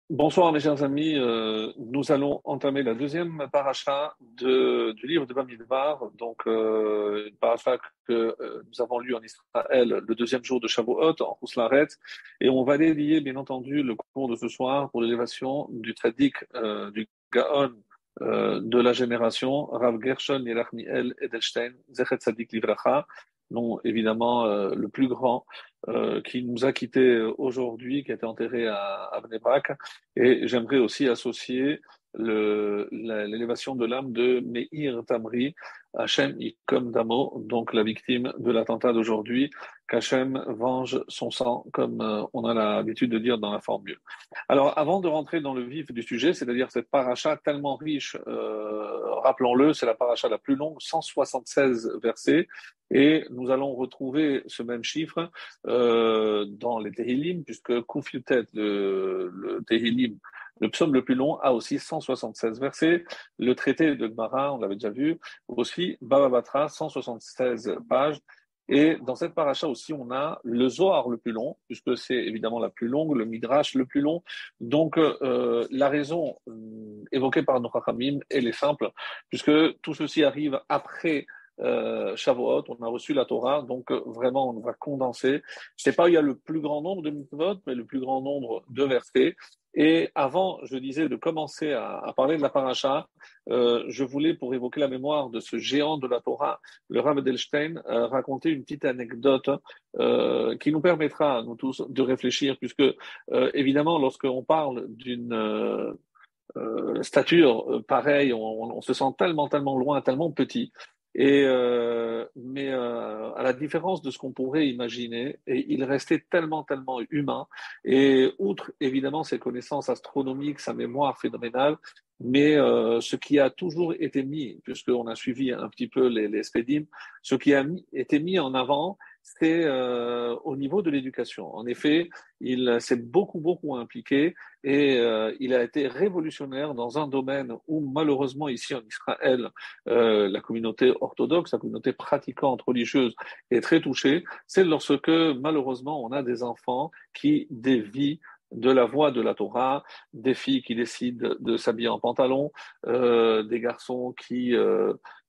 Bonsoir mes chers amis, nous allons entamer la deuxième paracha du livre de Bamidbar, donc une paracha que nous avons lue en Israël le deuxième jour de Shavuot en Rousslaret, et on va dédier bien entendu le cours de ce soir pour l'élévation du tzaddik, du Gaon de la génération, Rav Gershon Yerachmiel Edelstein, Zechet Tzadik Livracha, non évidemment le plus grand qui nous a quittés aujourd'hui, qui a été enterré à Bnei Brak. Et j'aimerais aussi associer l'élévation de l'âme de Meir Tamri, Hachem Yikom Damo, donc la victime de l'attentat d'aujourd'hui, qu'Hachem venge son sang, comme on a l'habitude de dire dans la formule. Alors, avant de rentrer dans le vif du sujet, c'est-à-dire cette paracha tellement riche, rappelons-le, c'est la paracha la plus longue, 176 versets, et nous allons retrouver ce même chiffre dans les Tehillim, puisque Kouf-Yutet, le Tehillim, le psaume le plus long, a aussi 176 versets. Le traité de Gemara, on l'avait déjà vu, aussi Baba Batra, 176 pages. Et dans cette paracha aussi, on a le Zohar le plus long, puisque c'est évidemment la plus longue, le Midrash le plus long. Donc, la raison évoquée par nos Chachamim, elle est simple, puisque tout ceci arrive après Shavuot, on a reçu la Torah, donc vraiment on va condenser. Je sais pas où il y a le plus grand nombre de mitzvot, mais le plus grand nombre de versets. Et avant, je disais, de commencer à parler de la paracha, je voulais, pour évoquer la mémoire de ce géant de la Torah, le Rav Edelstein, raconter une petite anecdote qui nous permettra, nous tous, de réfléchir, puisque évidemment, lorsqu'on parle d'une stature pareille, on se sent tellement, tellement loin, tellement petit. Mais à la différence de ce qu'on pourrait imaginer, et il restait tellement, tellement humain. Et outre évidemment ses connaissances astronomiques, sa mémoire phénoménale, mais ce qui a toujours été mis, puisqu'on a suivi un petit peu les spédimes, ce qui été mis en avant, c'est au niveau de l'éducation. En effet, il s'est beaucoup, beaucoup impliqué et il a été révolutionnaire dans un domaine où malheureusement ici en Israël, la communauté orthodoxe, la communauté pratiquante religieuse est très touchée. C'est lorsque malheureusement on a des enfants qui dévient de la voie de la Torah, des filles qui décident de s'habiller en pantalon, des garçons qui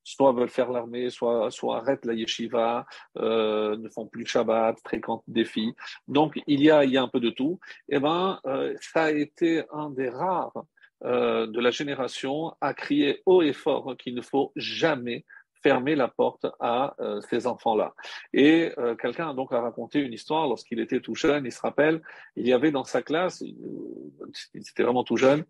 soit veulent faire l'armée, soit arrêtent la yeshiva, ne font plus Shabbat, fréquentent des filles. Donc il y a un peu de tout. Eh ben, ça a été un des rares de la génération à crier haut et fort qu'il ne faut jamais fermer la porte à ces enfants-là. Et quelqu'un a donc raconté une histoire lorsqu'il était tout jeune, il se rappelle, il y avait dans sa classe, il était vraiment tout jeune,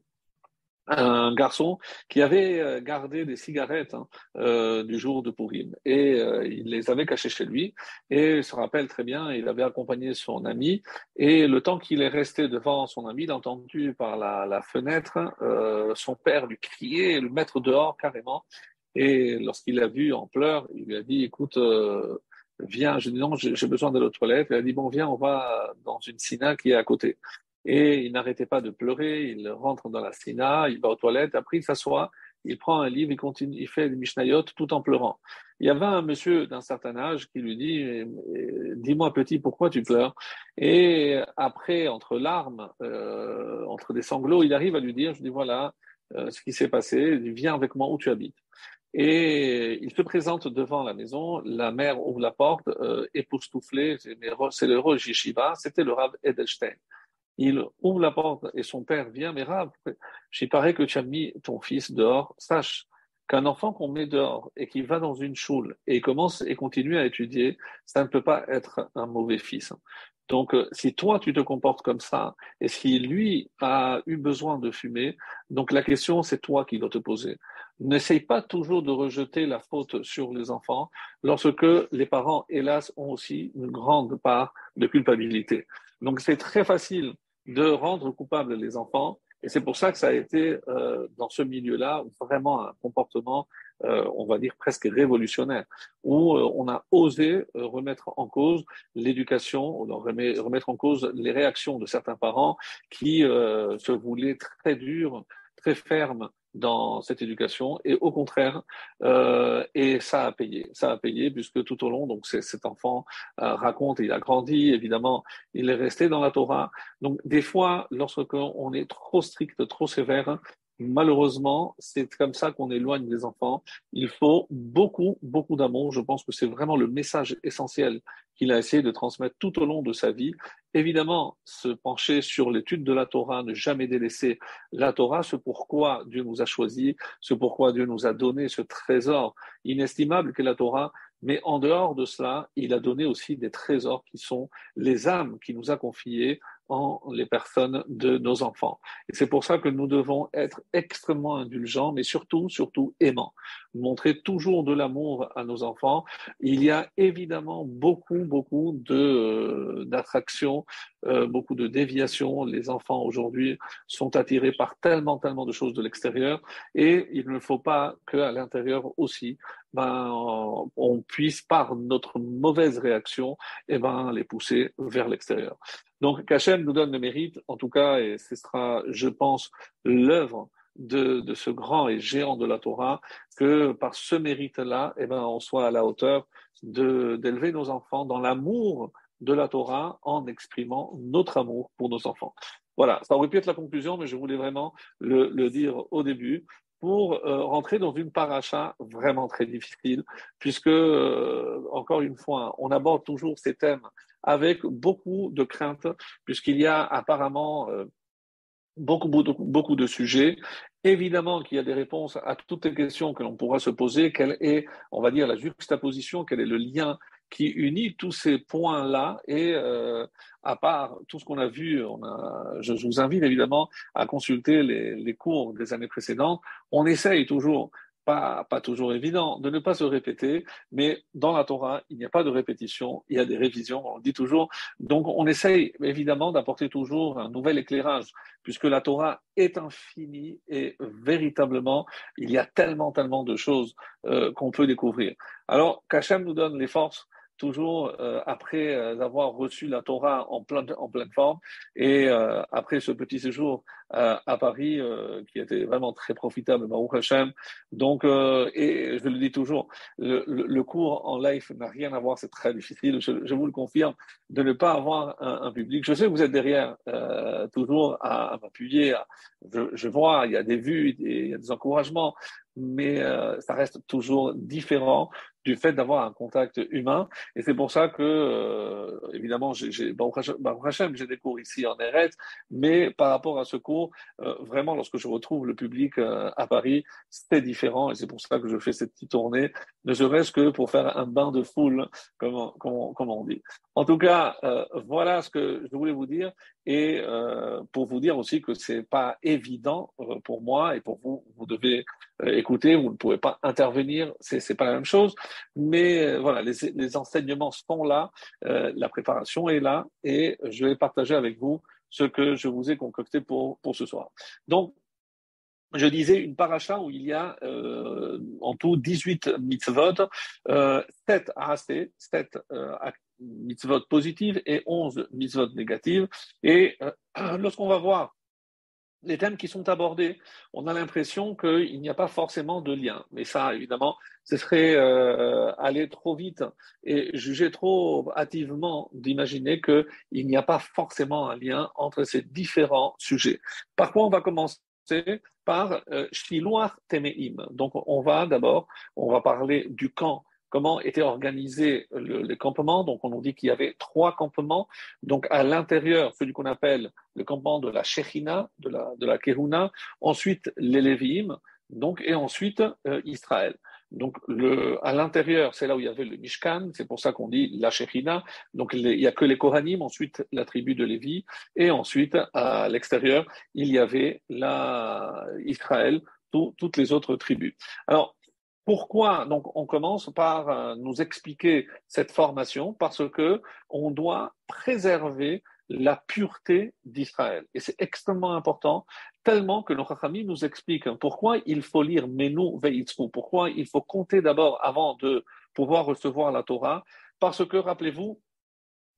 un garçon qui avait gardé des cigarettes du jour de Purim et il les avait cachées chez lui et il se rappelle très bien, il avait accompagné son ami et le temps qu'il est resté devant son ami, il a entendu par la fenêtre son père lui crier et le mettre dehors carrément et lorsqu'il l'a vu en pleurs, il lui a dit écoute viens, je dis non, j'ai besoin d'aller aux toilettes. Il a dit bon viens, on va dans une sina qui est à côté. Et il n'arrêtait pas de pleurer, il rentre dans la sina, il va aux toilettes, après il s'assoit, il prend un livre, il continue, il fait des Mishnayot tout en pleurant. Il y avait un monsieur d'un certain âge qui lui dit, dis-moi petit, pourquoi tu pleures? Et après, entre larmes, entre des sanglots, il arrive à lui dire, je dis voilà ce qui s'est passé, il dit, viens avec moi où tu habites. Et il se présente devant la maison, la mère ouvre la porte, époustouflée, c'est le Rosh Yeshiva, c'était le Rav Edelstein. Il ouvre la porte et son père vient, mais Rav, il paraît que tu as mis ton fils dehors. Sache qu'un enfant qu'on met dehors et qui va dans une choule et commence et continue à étudier, ça ne peut pas être un mauvais fils. Donc, si toi tu te comportes comme ça, et si lui a eu besoin de fumer, donc la question c'est toi qui dois te poser. N'essaye pas toujours de rejeter la faute sur les enfants lorsque les parents, hélas, ont aussi une grande part de culpabilité. Donc, c'est très facile de rendre coupables les enfants. Et c'est pour ça que ça a été, dans ce milieu-là, vraiment un comportement, on va dire, presque révolutionnaire, où on a osé remettre en cause l'éducation, remettre en cause les réactions de certains parents qui se voulaient très durs, très fermes dans cette éducation. Et au contraire, et ça a payé puisque tout au long, donc cet enfant raconte, il a grandi, évidemment, il est resté dans la Torah. Donc des fois, lorsqu'on est trop strict, trop sévère, malheureusement, c'est comme ça qu'on éloigne les enfants. Il faut beaucoup, beaucoup d'amour. Je pense que c'est vraiment le message essentiel qu'il a essayé de transmettre tout au long de sa vie. Évidemment, se pencher sur l'étude de la Torah, ne jamais délaisser la Torah, ce pourquoi Dieu nous a choisis, ce pourquoi Dieu nous a donné ce trésor inestimable qu'est la Torah. Mais en dehors de cela, il a donné aussi des trésors qui sont les âmes qu'il nous a confiées en les personnes de nos enfants. Et c'est pour ça que nous devons être extrêmement indulgents, mais surtout, surtout aimants. Montrer toujours de l'amour à nos enfants. Il y a évidemment beaucoup, beaucoup d'attractions, beaucoup de déviations. Les enfants aujourd'hui sont attirés par tellement, tellement de choses de l'extérieur et il ne faut pas qu'à l'intérieur aussi, on puisse par notre mauvaise réaction, les pousser vers l'extérieur. Donc, qu'Hachem nous donne le mérite, en tout cas, et ce sera, je pense, l'œuvre de ce grand et géant de la Torah, que par ce mérite-là, on soit à la hauteur d'élever nos enfants dans l'amour de la Torah en exprimant notre amour pour nos enfants. Voilà, ça aurait pu être la conclusion, mais je voulais vraiment le dire au début pour rentrer dans une paracha vraiment très difficile, puisque, encore une fois, on aborde toujours ces thèmes avec beaucoup de crainte, puisqu'il y a apparemment beaucoup de sujets. Évidemment qu'il y a des réponses à toutes les questions que l'on pourra se poser. Quelle est, on va dire, la juxtaposition, quel est le lien qui unit tous ces points-là et à part tout ce qu'on a vu, je vous invite évidemment à consulter les cours des années précédentes. On essaye toujours, pas toujours évident, de ne pas se répéter, mais dans la Torah, il n'y a pas de répétition, il y a des révisions, on le dit toujours. Donc on essaye évidemment d'apporter toujours un nouvel éclairage, puisque la Torah est infinie et véritablement, il y a tellement, tellement de choses qu'on peut découvrir. Alors qu'Hachem nous donne les forces toujours après avoir reçu la Torah en pleine forme et après ce petit séjour à Paris qui était vraiment très profitable, Baruch Hashem. Donc, et je le dis toujours, le cours en live n'a rien à voir, c'est très difficile, je vous le confirme, de ne pas avoir un public. Je sais que vous êtes derrière toujours à m'appuyer, je vois, il y a des vues, il y a des encouragements, mais ça reste toujours différent du fait d'avoir un contact humain. Et c'est pour ça que, évidemment, Baruch Hashem, j'ai des cours ici en Eretz, mais par rapport à ce cours, vraiment, lorsque je retrouve le public à Paris, c'est différent. Et c'est pour ça que je fais cette petite tournée, ne serait-ce que pour faire un bain de foule, comme on dit. En tout cas, voilà ce que je voulais vous dire. Et pour vous dire aussi que c'est pas évident pour moi et pour vous, vous devez écouter, vous ne pouvez pas intervenir, c'est pas la même chose. Mais voilà, les enseignements sont là, la préparation est là, et je vais partager avec vous ce que je vous ai concocté pour ce soir. Donc, je disais une paracha où il y a en tout 18 mitzvot, 7 assez, 7 mitzvot positives et 11 mitzvot négatives. Et lorsqu'on va voir les thèmes qui sont abordés, on a l'impression qu'il n'y a pas forcément de lien. Mais ça, évidemment, ce serait aller trop vite et juger trop hâtivement d'imaginer qu'il n'y a pas forcément un lien entre ces différents sujets. Par quoi on va commencer par Shiluach Temeim. Donc, on va parler du camp. Comment était organisé les campements? Donc, on nous dit qu'il y avait 3 campements. Donc, à l'intérieur, celui qu'on appelle le campement de la Shechina, de la Kehuna. Ensuite, les Lévi'im. Donc, et ensuite, Israël. Donc, à l'intérieur, c'est là où il y avait le Mishkan. C'est pour ça qu'on dit la Shechina. Donc, il n'y a que les Kohanim. Ensuite, la tribu de Lévi. Et ensuite, à l'extérieur, il y avait Israël, toutes les autres tribus. Alors, pourquoi donc on commence par nous expliquer cette formation? Parce que on doit préserver la pureté d'Israël. Et c'est extrêmement important, tellement que nos Chachamim nous expliquent pourquoi il faut lire Menu Veitzru, pourquoi il faut compter d'abord avant de pouvoir recevoir la Torah. Parce que, rappelez-vous,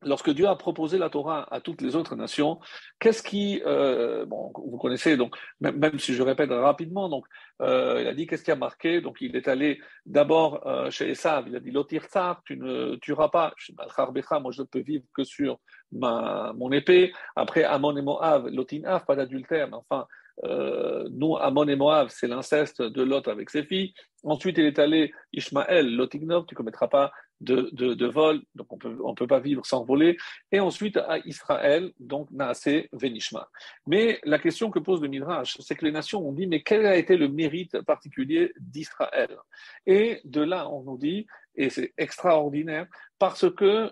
lorsque Dieu a proposé la Torah à toutes les autres nations, qu'est-ce qui, bon, vous connaissez, donc, même si je répète rapidement, donc, il a dit qu'est-ce qui a marqué, donc il est allé d'abord chez Esav, il a dit Lotir tsar, tu ne tueras pas, moi je ne peux vivre que sur mon épée. Après Ammon et Moab, Lotin Av, pas d'adultère, mais enfin, nous, Ammon et Moab, c'est l'inceste de Lot avec ses filles. Ensuite, il est allé Ishmaël, Lotignov, tu ne commettras pas de vol, donc on peut pas vivre sans voler. Et ensuite à Israël, donc Naasé Venishma. Mais la question que pose le Midrash, c'est que les nations ont dit, mais quel a été le mérite particulier d'Israël? Et de là, on nous dit, et c'est extraordinaire, parce que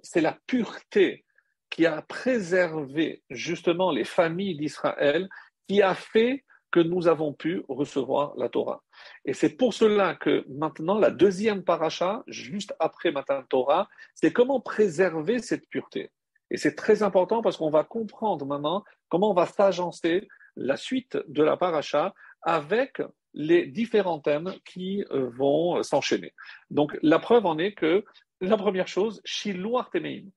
c'est la pureté qui a préservé justement les familles d'Israël, qui a fait que nous avons pu recevoir la Torah. Et c'est pour cela que maintenant, la deuxième paracha, juste après Matan Torah, c'est comment préserver cette pureté. Et c'est très important parce qu'on va comprendre maintenant comment on va s'agencer la suite de la paracha avec les différents thèmes qui vont s'enchaîner. Donc, la preuve en est que la première chose, Shiluach Temeim.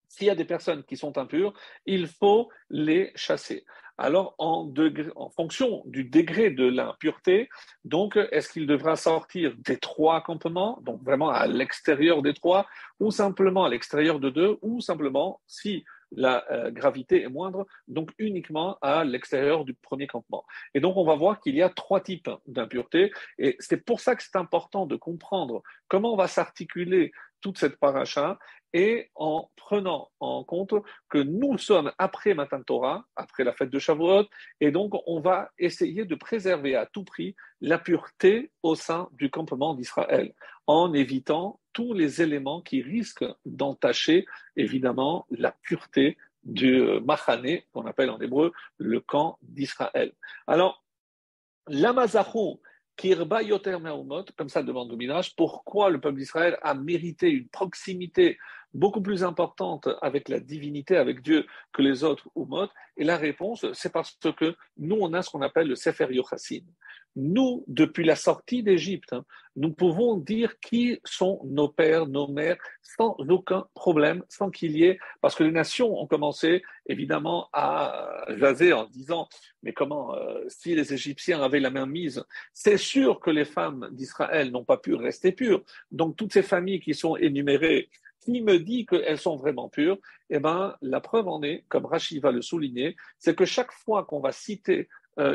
S'il y a des personnes qui sont impures, il faut les chasser. Alors, en fonction du degré de l'impureté, donc, est-ce qu'il devra sortir des 3 campements, donc vraiment à l'extérieur des 3, ou simplement à l'extérieur de 2, ou simplement, si la gravité est moindre, donc uniquement à l'extérieur du premier campement. Et donc, on va voir qu'il y a 3 types d'impureté, et c'est pour ça que c'est important de comprendre comment on va s'articuler toute cette paracha, et en prenant en compte que nous sommes après Matan Torah, après la fête de Shavuot, et donc on va essayer de préserver à tout prix la pureté au sein du campement d'Israël, en évitant tous les éléments qui risquent d'entacher évidemment la pureté du Machané, qu'on appelle en hébreu le camp d'Israël. Alors, l'Amazachon, Kirba Yoter Me'umot, comme ça demande le Midrash, pourquoi le peuple d'Israël a mérité une proximité beaucoup plus importante avec la divinité, avec Dieu, que les autres Umot? Et la réponse, c'est parce que nous, on a ce qu'on appelle le Sefer Yochassin. Nous, depuis la sortie d'Égypte, nous pouvons dire qui sont nos pères, nos mères, sans aucun problème, sans qu'il y ait, parce que les nations ont commencé évidemment à jaser en disant, mais comment, si les Égyptiens avaient la main mise, c'est sûr que les femmes d'Israël n'ont pas pu rester pures. Donc toutes ces familles qui sont énumérées, qui me dit qu'elles sont vraiment pures? Eh bien, la preuve en est, comme Rachid va le souligner, c'est que chaque fois qu'on va citer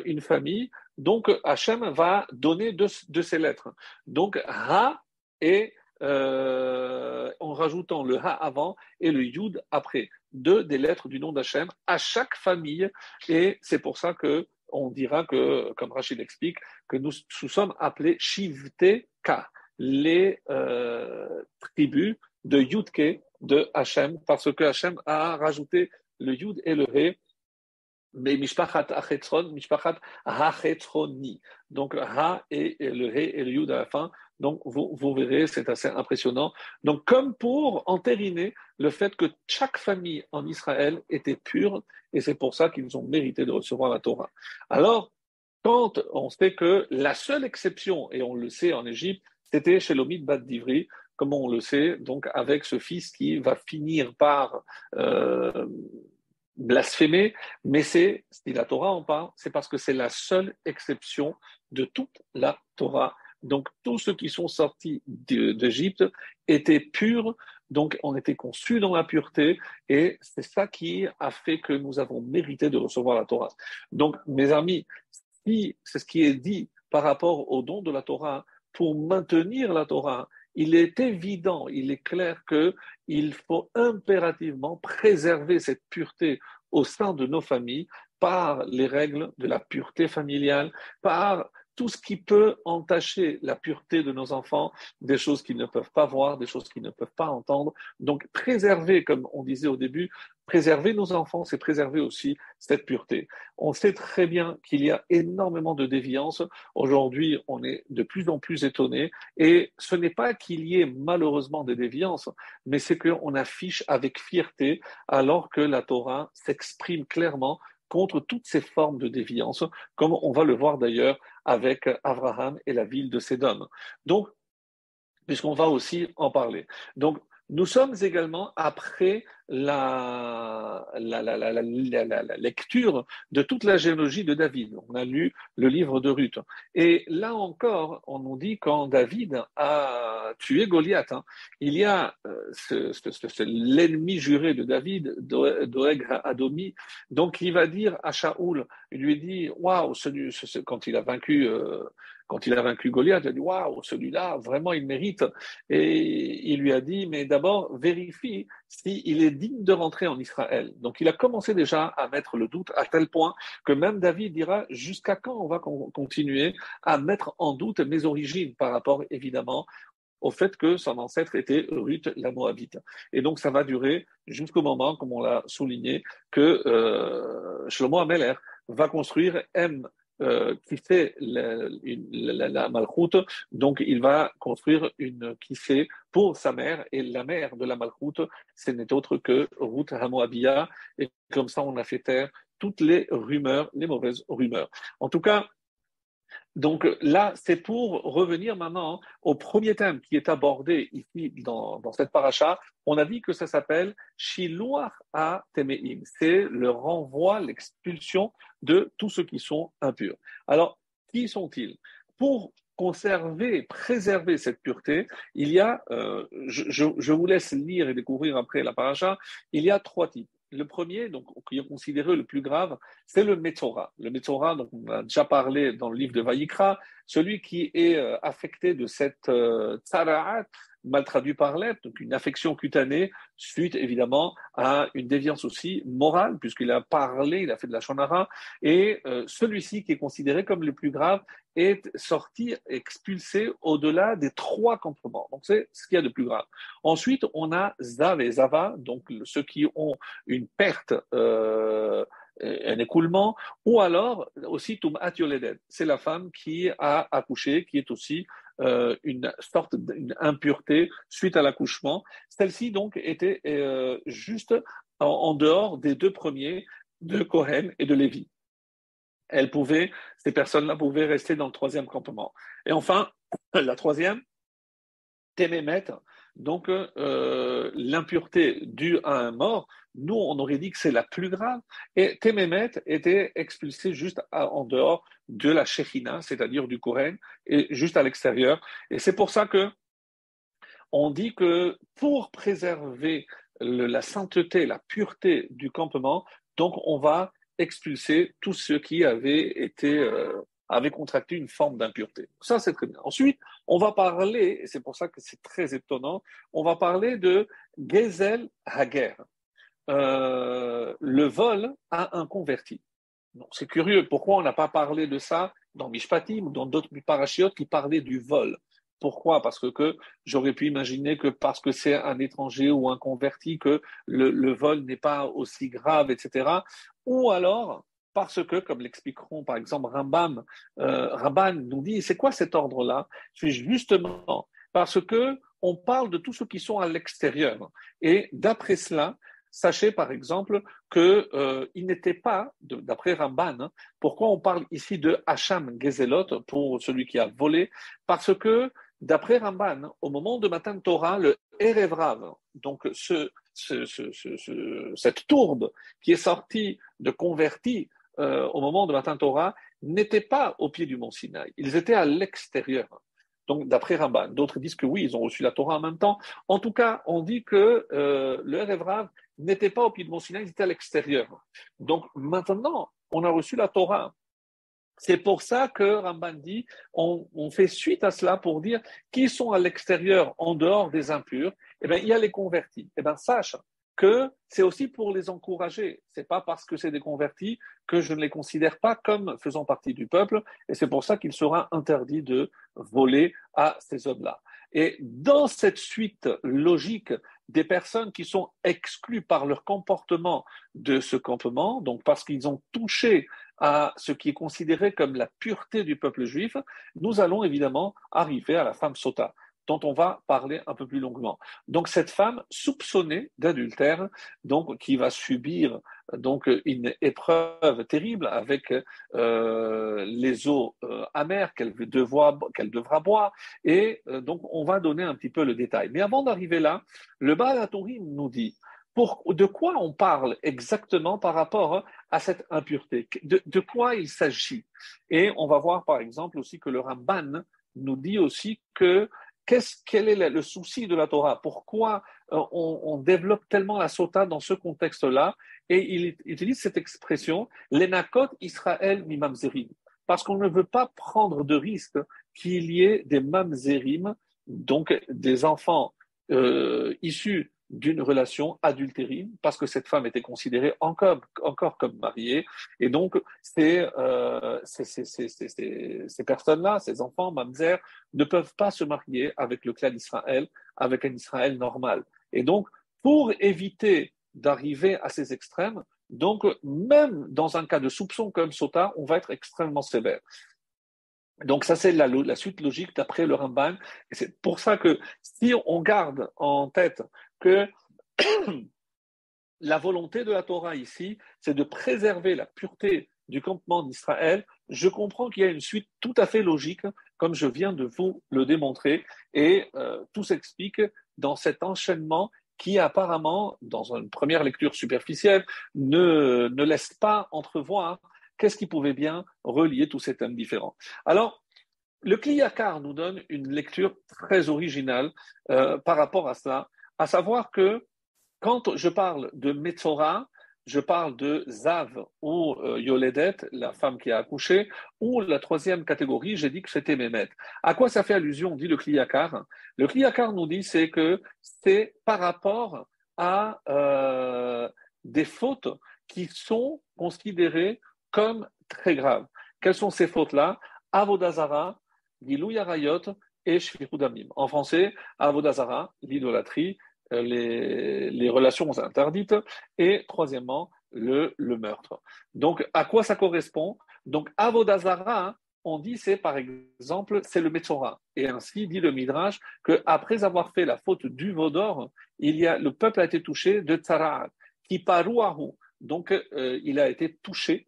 une famille, donc Hachem va donner de ces lettres. Donc Ha et en rajoutant le Ha avant et le Yud après, 2 des lettres du nom d'Hachem à chaque famille. Et c'est pour ça que on dira que, comme Rachid explique, que nous sommes appelés Shivte Ka, les tribus de Yudke de Hachem, parce que Hachem a rajouté le Yud et le He, mais Mishpachat Achetron, Mishpachat Hachetroni. Donc Ha et le He et le Yud à la fin. Donc vous verrez, c'est assez impressionnant. Donc comme pour entériner le fait que chaque famille en Israël était pure, et c'est pour ça qu'ils ont mérité de recevoir la Torah. Alors, quand on sait que la seule exception, et on le sait en Égypte, c'était chez l'Omid Bat Divri, comme on le sait, donc avec ce fils qui va finir par blasphémer, mais c'est, si la Torah en parle, c'est parce que c'est la seule exception de toute la Torah. Donc tous ceux qui sont sortis d'Égypte étaient purs, donc on était conçus dans la pureté, et c'est ça qui a fait que nous avons mérité de recevoir la Torah. Donc mes amis, si c'est ce qui est dit par rapport au don de la Torah, pour maintenir la Torah, il est évident, il est clair qu'il faut impérativement préserver cette pureté au sein de nos familles par les règles de la pureté familiale, par tout ce qui peut entacher la pureté de nos enfants, des choses qu'ils ne peuvent pas voir, des choses qu'ils ne peuvent pas entendre. Donc préserver, comme on disait au début, préserver nos enfants, c'est préserver aussi cette pureté. On sait très bien qu'il y a énormément de déviance. Aujourd'hui, on est de plus en plus étonné. Et ce n'est pas qu'il y ait malheureusement des déviances, mais c'est qu'on affiche avec fierté, alors que la Torah s'exprime clairement contre toutes ces formes de déviance, comme on va le voir d'ailleurs avec Abraham et la ville de Sédom. Donc, puisqu'on va aussi en parler. Donc, Nous sommes également après la lecture de toute la généalogie de David. On a lu le livre de Ruth. Et là encore, on nous dit quand David a tué Goliath, hein, il y a l'ennemi juré de David, Doeg Adomi, donc il va dire à Shaoul, il lui dit, waouh, quand il a vaincu Goliath, il a dit, waouh, celui-là, vraiment, il mérite. Et il lui a dit, mais d'abord, vérifie s'il est digne de rentrer en Israël. Donc, il a commencé déjà à mettre le doute à tel point que même David dira, jusqu'à quand on va continuer à mettre en doute mes origines par rapport, évidemment, au fait que son ancêtre était Ruth la Moabite. Et donc, ça va durer jusqu'au moment, comme on l'a souligné, que Shlomo Ameler va construire qui fait la Malchoute, donc il va construire une qui fait pour sa mère, et la mère de la Malchoute, ce n'est autre que Ruth Hamoabia, et comme ça on a fait taire toutes les rumeurs, les mauvaises rumeurs. En tout cas, donc là, c'est pour revenir maintenant au premier thème qui est abordé ici dans cette paracha. On a dit que ça s'appelle Shiluach à Temeim. C'est le renvoi, l'expulsion de tous ceux qui sont impurs. Alors, qui sont-ils? Pour conserver, préserver cette pureté, il y a, je vous laisse lire et découvrir après la paracha, il y a trois types. Le premier, donc, qui est considéré le plus grave, c'est le Metzora. Le Metzora, donc, on a déjà parlé dans le livre de Vayikra, celui qui est affecté de cette tsara'at, mal traduit par l'être, donc une affection cutanée, suite évidemment à une déviance aussi morale, puisqu'il a parlé, il a fait de la shonara, et celui-ci qui est considéré comme le plus grave est sorti, expulsé au-delà des trois campements. Donc c'est ce qu'il y a de plus grave. Ensuite, on a Zav et Zava, donc ceux qui ont une perte, un écoulement, ou alors aussi Tum'at Yoledet, c'est la femme qui a accouché, qui est aussi une sorte d'une impureté suite à l'accouchement. Celle-ci donc était juste en dehors des deux premiers, de Cohen et de Lévi. Ces personnes-là pouvaient rester dans le troisième campement. Et enfin, la troisième, Témémet, donc l'impureté due à un mort, nous on aurait dit que c'est la plus grave, et Témémet était expulsé juste en dehors de la Shechina, c'est-à-dire du Kohen, et juste à l'extérieur. Et c'est pour ça que on dit que pour préserver la sainteté, la pureté du campement, donc on va expulser tous ceux qui avaient contracté une forme d'impureté. Ça, c'est très bien. Ensuite, on va parler, et c'est pour ça que c'est très étonnant, on va parler de Gezel Hager, le vol à un converti. Donc, c'est curieux, pourquoi on n'a pas parlé de ça dans Mishpatim ou dans d'autres parachiotes qui parlaient du vol? Pourquoi? Parce que j'aurais pu imaginer que parce que c'est un étranger ou un converti, que le vol n'est pas aussi grave, etc. Ou alors parce que, comme l'expliqueront par exemple Ramban nous dit, c'est quoi cet ordre-là? C'est justement parce que on parle de tous ceux qui sont à l'extérieur. Et d'après cela, sachez par exemple qu'il n'était pas, d'après Ramban, hein, pourquoi on parle ici de Hacham Gezelot pour celui qui a volé? Parce que d'après Ramban, au moment de Matan Torah, le Erev Rav, donc cette tourbe qui est sortie de convertis au moment de Matan Torah, n'était pas au pied du mont Sinaï. Ils étaient à l'extérieur. Donc, d'après Ramban, d'autres disent que oui, ils ont reçu la Torah en même temps. En tout cas, on dit que le Erev Rav n'était pas au pied du mont Sinaï, ils étaient à l'extérieur. Donc, maintenant, on a reçu la Torah. C'est pour ça que Ramban dit, on fait suite à cela pour dire qui sont à l'extérieur, en dehors des impurs. Eh bien, il y a les convertis. Eh bien, sache que c'est aussi pour les encourager. C'est pas parce que c'est des convertis que je ne les considère pas comme faisant partie du peuple. Et c'est pour ça qu'il sera interdit de voler à ces hommes-là. Et dans cette suite logique des personnes qui sont exclues par leur comportement de ce campement, donc parce qu'ils ont touché à ce qui est considéré comme la pureté du peuple juif, nous allons évidemment arriver à la femme sota. dont on va parler un peu plus longuement. Donc cette femme soupçonnée d'adultère, donc qui va subir donc une épreuve terrible avec les eaux amères qu'elle devra boire, et donc on va donner un petit peu le détail. Mais avant d'arriver là, le Baal HaTurim nous dit de quoi on parle exactement par rapport à cette impureté, de quoi il s'agit. Et on va voir par exemple aussi que le Ramban nous dit aussi que quel est le souci de la Torah, pourquoi on développe tellement la sota dans ce contexte-là, et il utilise cette expression, l'enakot Israël mi mamzerim, parce qu'on ne veut pas prendre de risque qu'il y ait des mamzerim, donc des enfants issus d'une relation adultérine, parce que cette femme était considérée encore comme mariée, et donc ces personnes-là, ces enfants, mamzer, ne peuvent pas se marier avec le clan d'Israël, avec un Israël normal. Et donc, pour éviter d'arriver à ces extrêmes, donc même dans un cas de soupçon comme Sota, on va être extrêmement sévère. Donc ça, c'est la suite logique d'après le Ramban. Et c'est pour ça que si on garde en tête que la volonté de la Torah ici, c'est de préserver la pureté du campement d'Israël, je comprends qu'il y a une suite tout à fait logique, comme je viens de vous le démontrer, et tout s'explique dans cet enchaînement qui apparemment, dans une première lecture superficielle, ne laisse pas entrevoir qu'est-ce qui pouvait bien relier tous ces thèmes différents. Alors, le Kli Yakar nous donne une lecture très originale par rapport à cela, à savoir que quand je parle de Metzora, je parle de Zav ou Yoledet, la femme qui a accouché, ou la troisième catégorie, j'ai dit que c'était Mémet. À quoi ça fait allusion, dit le Kli Yakar? Le Kli Yakar nous dit c'est que c'est par rapport à des fautes qui sont considérées comme très graves. Quelles sont ces fautes-là? Avodazara, Gilou Arayot et Shfichut Damim. En français, Avodazara, l'idolâtrie, les relations interdites, et troisièmement, le meurtre. Donc, à quoi ça correspond? Donc, Avodazara, on dit c'est par exemple, c'est le Metzora. Et ainsi dit le Midrash qu'après avoir fait la faute du veau d'or, le peuple a été touché de Tzaraat, qui parouahu. Donc, il a été touché,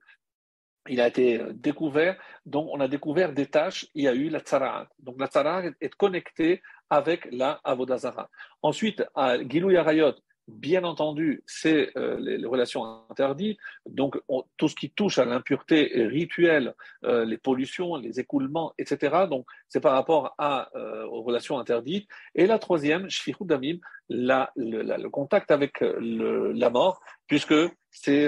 il a été découvert, donc on a découvert des tâches, il y a eu la tzara'at. Donc la tzara'at est connectée avec la avodazara. Ensuite, à Gilou Yarayot, bien entendu, c'est les relations interdites, donc tout ce qui touche à l'impureté rituelle, les pollutions, les écoulements, etc. Donc c'est par rapport aux relations interdites. Et la troisième, Shfichut Damim, le contact avec la mort, puisque c'est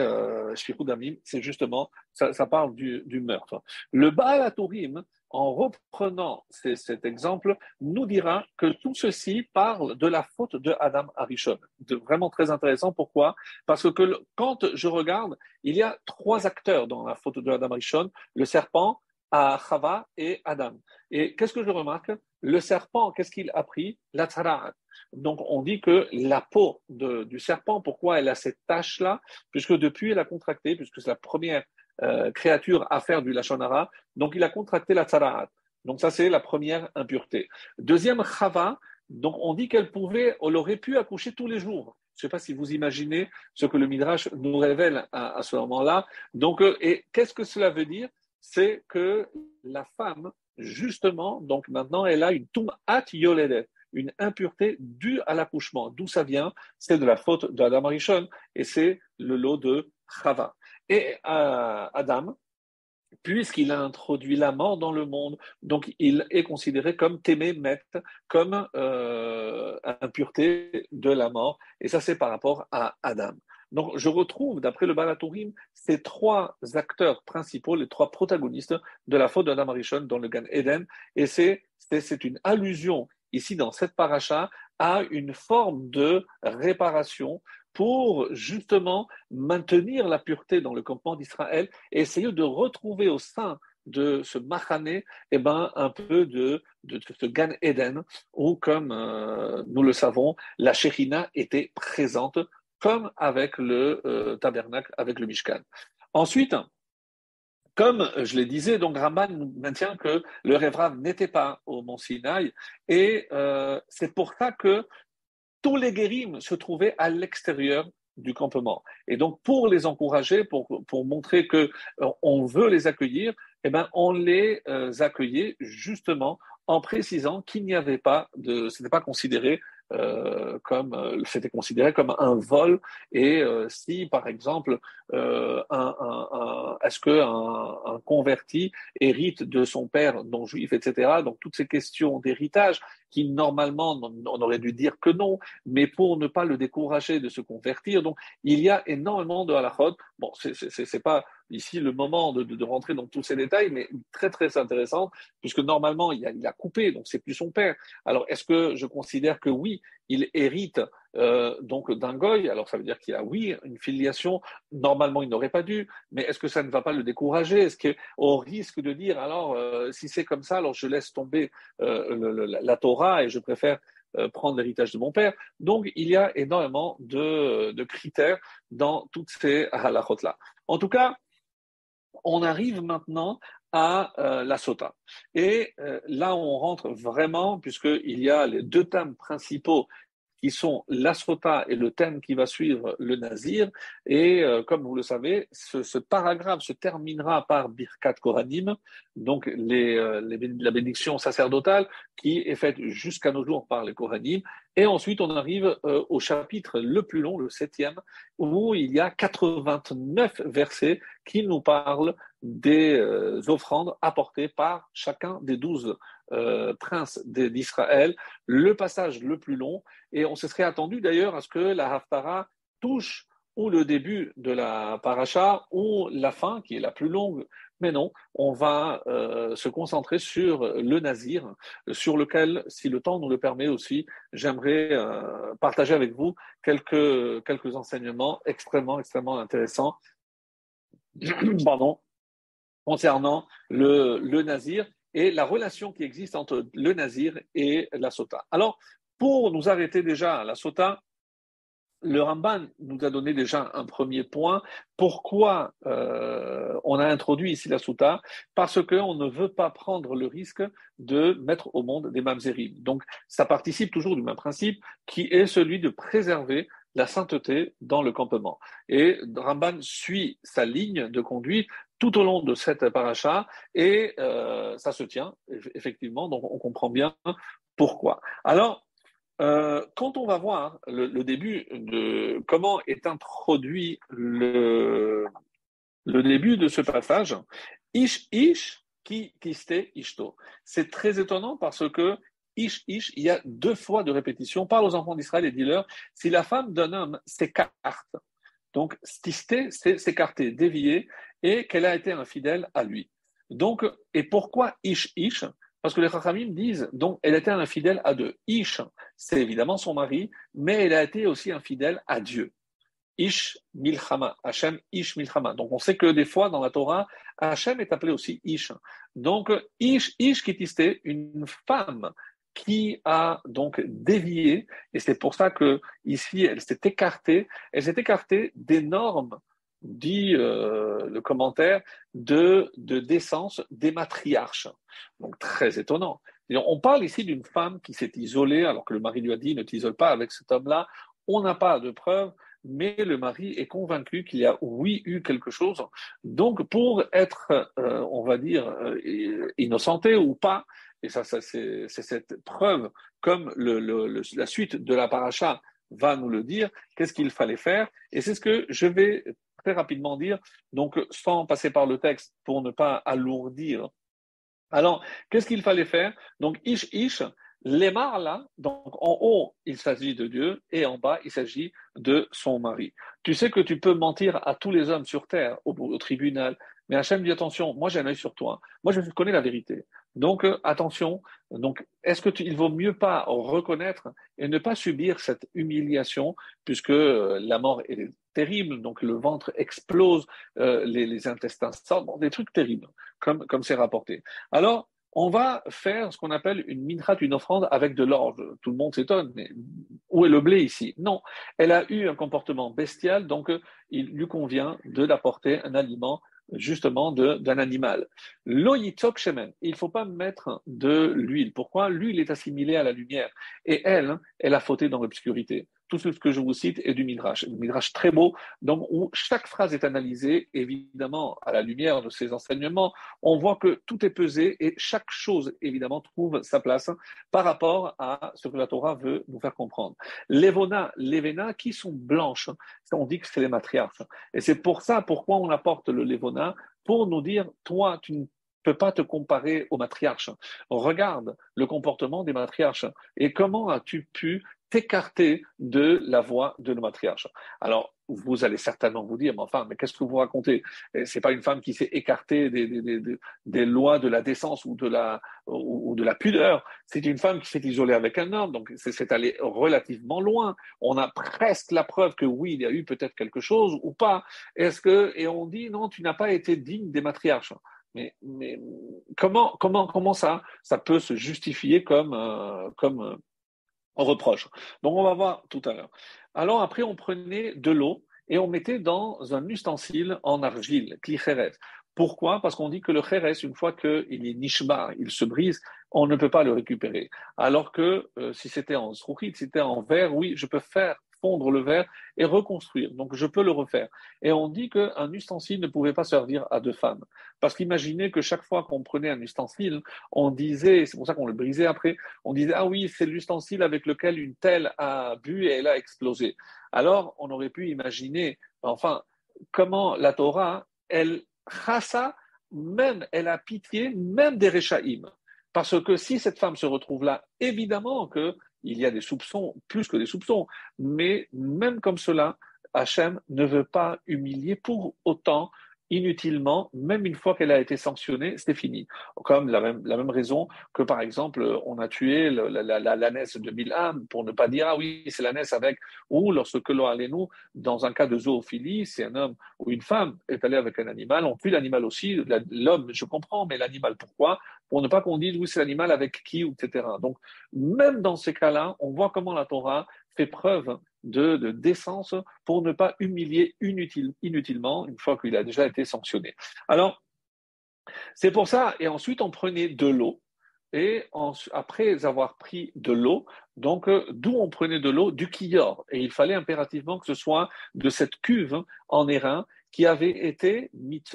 Shfichut Damim, c'est justement ça parle du meurtre. Le Baal HaTurim, en reprenant cet exemple, nous dira que tout ceci parle de la faute de Adam Arishon. Vraiment très intéressant. Pourquoi? Parce que quand je regarde, il y a trois acteurs dans la faute de Adam Arishon, le serpent, à Chava et Adam. Et qu'est-ce que je remarque? Le serpent, qu'est-ce qu'il a pris? La tzara'at. Donc on dit que la peau du serpent, pourquoi elle a cette tache-là? Puisque depuis elle a contracté, puisque c'est la première créature à faire du Lachon Hara, donc il a contracté la tzara'at. Donc ça c'est la première impureté. Deuxième, Chava, donc on dit qu'elle aurait pu accoucher tous les jours. Je ne sais pas si vous imaginez ce que le Midrash nous révèle à ce moment-là. Donc, et qu'est-ce que cela veut dire? C'est que la femme, justement, donc maintenant, elle a une tum'at yoledet, une impureté due à l'accouchement. D'où ça vient? C'est de la faute d'Adam Arishon, et c'est le lot de Chava. Et Adam, puisqu'il a introduit la mort dans le monde, donc il est considéré comme témémet, comme impureté de la mort, et ça c'est par rapport à Adam. Donc je retrouve, d'après le Baal HaTurim, ces trois acteurs principaux, les trois protagonistes de la faute d'Adam Arishon dans le Gan Eden, et c'est une allusion ici dans cette paracha à une forme de réparation pour justement maintenir la pureté dans le campement d'Israël et essayer de retrouver au sein de ce Machané, un peu de ce Gan Eden, où, comme nous le savons, la Shekhinah était présente, comme avec le tabernacle, avec le Mishkan. Ensuite, comme je le disais, donc Ramban nous maintient que le Rêve Rav n'était pas au mont Sinaï, et c'est pour ça que tous les guérims se trouvaient à l'extérieur du campement. Et donc, pour les encourager, pour montrer que on veut les accueillir, eh ben, on les accueillait justement en précisant qu'il n'y avait pas c'était pas considéré c'était considéré comme un vol. Et si, par exemple, est-ce que un converti hérite de son père non juif, etc. Donc toutes ces questions d'héritage qui normalement on aurait dû dire que non, mais pour ne pas le décourager de se convertir. Donc il y a énormément de halachot. Bon, c'est pas ici le moment de rentrer dans tous ces détails, mais très très intéressant, puisque normalement il a coupé, donc c'est plus son père. Alors est-ce que je considère que oui, il hérite donc d'un goy? Alors ça veut dire qu'il a oui une filiation. Normalement il n'aurait pas dû, mais est-ce que ça ne va pas le décourager? Est-ce qu'on risque de dire alors si c'est comme ça, alors je laisse tomber la Torah et je préfère prendre l'héritage de mon père? Donc il y a énormément de critères dans toutes ces halachot-là. En tout cas, on arrive maintenant à la sota. Et là, on rentre vraiment, puisqu'il y a les deux thèmes principaux qui sont la sota et le thème qui va suivre le nazir. Et comme vous le savez, ce paragraphe se terminera par Birkat Kohanim, donc la bénédiction sacerdotale qui est faite jusqu'à nos jours par les Kohanim. Et ensuite, on arrive au chapitre le plus long, le 7e, où il y a 89 versets qui nous parlent des offrandes apportées par chacun des 12 princes d'Israël, le passage le plus long, et on se serait attendu d'ailleurs à ce que la Haftara touche ou le début de la paracha ou la fin qui est la plus longue, mais non, on va se concentrer sur le nazir, sur lequel, si le temps nous le permet aussi, j'aimerais partager avec vous quelques enseignements extrêmement intéressants pardon, concernant le nazir et la relation qui existe entre le nazir et la sota. Alors, pour nous arrêter déjà à la sota, le Ramban nous a donné déjà un premier point. Pourquoi on a introduit ici la sota? Parce qu'on ne veut pas prendre le risque de mettre au monde des mamzerim. Donc, ça participe toujours du même principe qui est celui de préserver la sainteté dans le campement. Et Ramban suit sa ligne de conduite tout au long de cette paracha et ça se tient effectivement. Donc, on comprend bien pourquoi. Alors, quand on va voir le début de comment est introduit le début de ce passage, ish ki kiste ishto. C'est très étonnant parce que ish, il y a 2 fois de répétition. Parle aux enfants d'Israël et dis-leur, si la femme d'un homme s'écarte, donc stisté, c'est s'écarter, dévier, et qu'elle a été infidèle à lui. Donc, et pourquoi ish? Parce que les Chachamim disent, donc, elle était infidèle à deux. Ish, c'est évidemment son mari, mais elle a été aussi infidèle à Dieu. Ish milchama, Hachem Ish milchama. Donc, on sait que des fois, dans la Torah, Hachem est appelé aussi Ish. Donc, Ish kitisté, une femme qui a donc dévié, et c'est pour ça que ici, elle s'est écartée des normes, dit le commentaire, de décence des matriarches. Donc, très étonnant. Et on parle ici d'une femme qui s'est isolée, alors que le mari lui a dit ne t'isole pas avec cet homme-là. On n'a pas de preuves, mais le mari est convaincu qu'il y a, oui, eu quelque chose. Donc, pour être, on va dire, innocenté ou pas, et ça c'est cette preuve, comme la suite de la paracha va nous le dire, qu'est-ce qu'il fallait faire. Et c'est ce que je vais très rapidement dire, donc sans passer par le texte pour ne pas alourdir. Alors, qu'est-ce qu'il fallait faire? Donc, ish, l'émar là, donc en haut, il s'agit de Dieu, et en bas, il s'agit de son mari. Tu sais que tu peux mentir à tous les hommes sur terre, au tribunal, mais Hachem dit attention, moi j'ai un œil sur toi, moi je connais la vérité. Donc, attention, donc, est-ce il vaut mieux pas reconnaître et ne pas subir cette humiliation, puisque la mort est terrible, donc le ventre explose, les intestins sortent, bon, des trucs terribles, comme c'est rapporté. Alors, on va faire ce qu'on appelle une mincha, une offrande avec de l'orge. Tout le monde s'étonne, mais où est le blé ici? Non, elle a eu un comportement bestial, donc il lui convient de l'apporter un aliment justement d'un animal. Lo yitzok shemen, il ne faut pas mettre de l'huile. Pourquoi? L'huile est assimilée à la lumière et elle a fauté dans l'obscurité. Tout ce que je vous cite est du Midrash. Un Midrash très beau, donc où chaque phrase est analysée, évidemment, à la lumière de ces enseignements. On voit que tout est pesé et chaque chose, évidemment, trouve sa place par rapport à ce que la Torah veut nous faire comprendre. Lévena, qui sont blanches, on dit que c'est les matriarches. Et c'est pour ça pourquoi on apporte le Lévona, pour nous dire, toi, tu ne peux pas te comparer aux matriarches. Regarde le comportement des matriarches et comment as-tu pu t'écarter de la voie de nos matriarches. Alors, vous allez certainement vous dire, mais enfin, mais qu'est-ce que vous racontez? C'est pas une femme qui s'est écartée des lois de la décence ou de la pudeur. C'est une femme qui s'est isolée avec un homme, donc c'est allé relativement loin. On a presque la preuve que oui, il y a eu peut-être quelque chose ou pas. Et on dit non, tu n'as pas été digne des matriarches. Mais comment ça peut se justifier comme reproche. Donc, on va voir tout à l'heure. Alors, après, on prenait de l'eau et on mettait dans un ustensile en argile, kli chérez. Pourquoi? Parce qu'on dit que le chérez, une fois qu'il est nishba, il se brise, on ne peut pas le récupérer. Alors que si c'était en zrouchit, si c'était en verre, oui, je peux faire fondre le verre et reconstruire. Donc, je peux le refaire. Et on dit qu'un ustensile ne pouvait pas servir à deux femmes. Parce qu'imaginez que chaque fois qu'on prenait un ustensile, on disait, c'est pour ça qu'on le brisait après, on disait, ah oui, c'est l'ustensile avec lequel une telle a bu et elle a explosé. Alors, on aurait pu imaginer, enfin, comment la Torah, elle chassa, même, elle a pitié, même des Réchaïm. Parce que si cette femme se retrouve là, évidemment qu'il y a des soupçons, plus que des soupçons, mais même comme cela, Hachem ne veut pas humilier pour autant inutilement, même une fois qu'elle a été sanctionnée, c'est fini. Comme la même raison que, par exemple, on a tué l'ânesse de Bilham, pour ne pas dire, ah oui, c'est l'ânesse avec, ou lorsque l'on allait nous, dans un cas de zoophilie, c'est un homme ou une femme est allé avec un animal, on tue l'animal aussi, l'homme, je comprends, mais l'animal, pourquoi? Pour ne pas qu'on dise, oui, c'est l'animal avec qui, etc. Donc, même dans ces cas-là, on voit comment la Torah fait preuve de décence pour ne pas humilier inutilement une fois qu'il a déjà été sanctionné. Alors, c'est pour ça, et ensuite on prenait de l'eau, et après avoir pris de l'eau, donc d'où on prenait de l'eau? Du kior, et il fallait impérativement que ce soit de cette cuve en airain qui avait été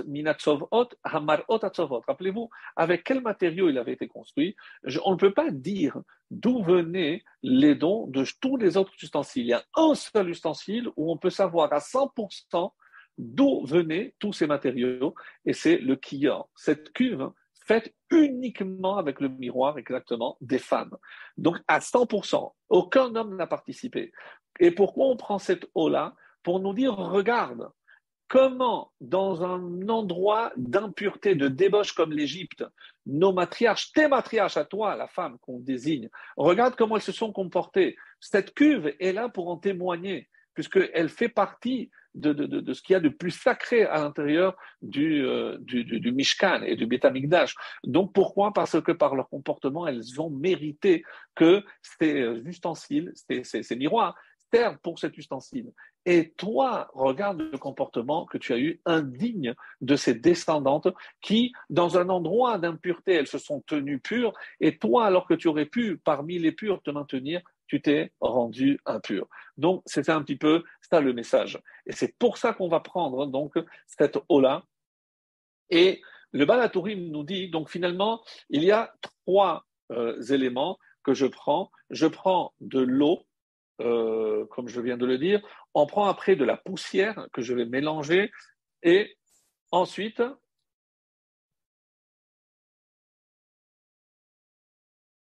minatzovot hamarot atzovot. Rappelez-vous, avec quel matériau il avait été construit? On ne peut pas dire d'où venaient les dons de tous les autres ustensiles. Il y a un seul ustensile où on peut savoir à 100% d'où venaient tous ces matériaux, et c'est le kior. Cette cuve faite uniquement avec le miroir, exactement, des femmes. Donc à 100%, aucun homme n'a participé. Et pourquoi on prend cette eau-là? Pour nous dire, regarde, comment, dans un endroit d'impureté, de débauche comme l'Égypte, nos matriarches, tes matriarches à toi, la femme qu'on désigne, regarde comment elles se sont comportées. Cette cuve est là pour en témoigner, puisqu'elle fait partie de ce qu'il y a de plus sacré à l'intérieur du Mishkan et du Beth Amikdash. Donc pourquoi? Parce que par leur comportement, elles ont mérité que ces ustensiles, ces miroirs, servent pour cet ustensile. Et toi, regarde le comportement que tu as eu indigne de ces descendantes qui, dans un endroit d'impureté, elles se sont tenues pures, et toi, alors que tu aurais pu, parmi les pures, te maintenir, tu t'es rendu impur. Donc, c'était un petit peu ça le message. Et c'est pour ça qu'on va prendre donc cette eau-là. Et le Balatourim nous dit, donc finalement, il y a trois éléments que je prends. Je prends de l'eau, comme je viens de le dire. On prend après de la poussière que je vais mélanger. Et ensuite,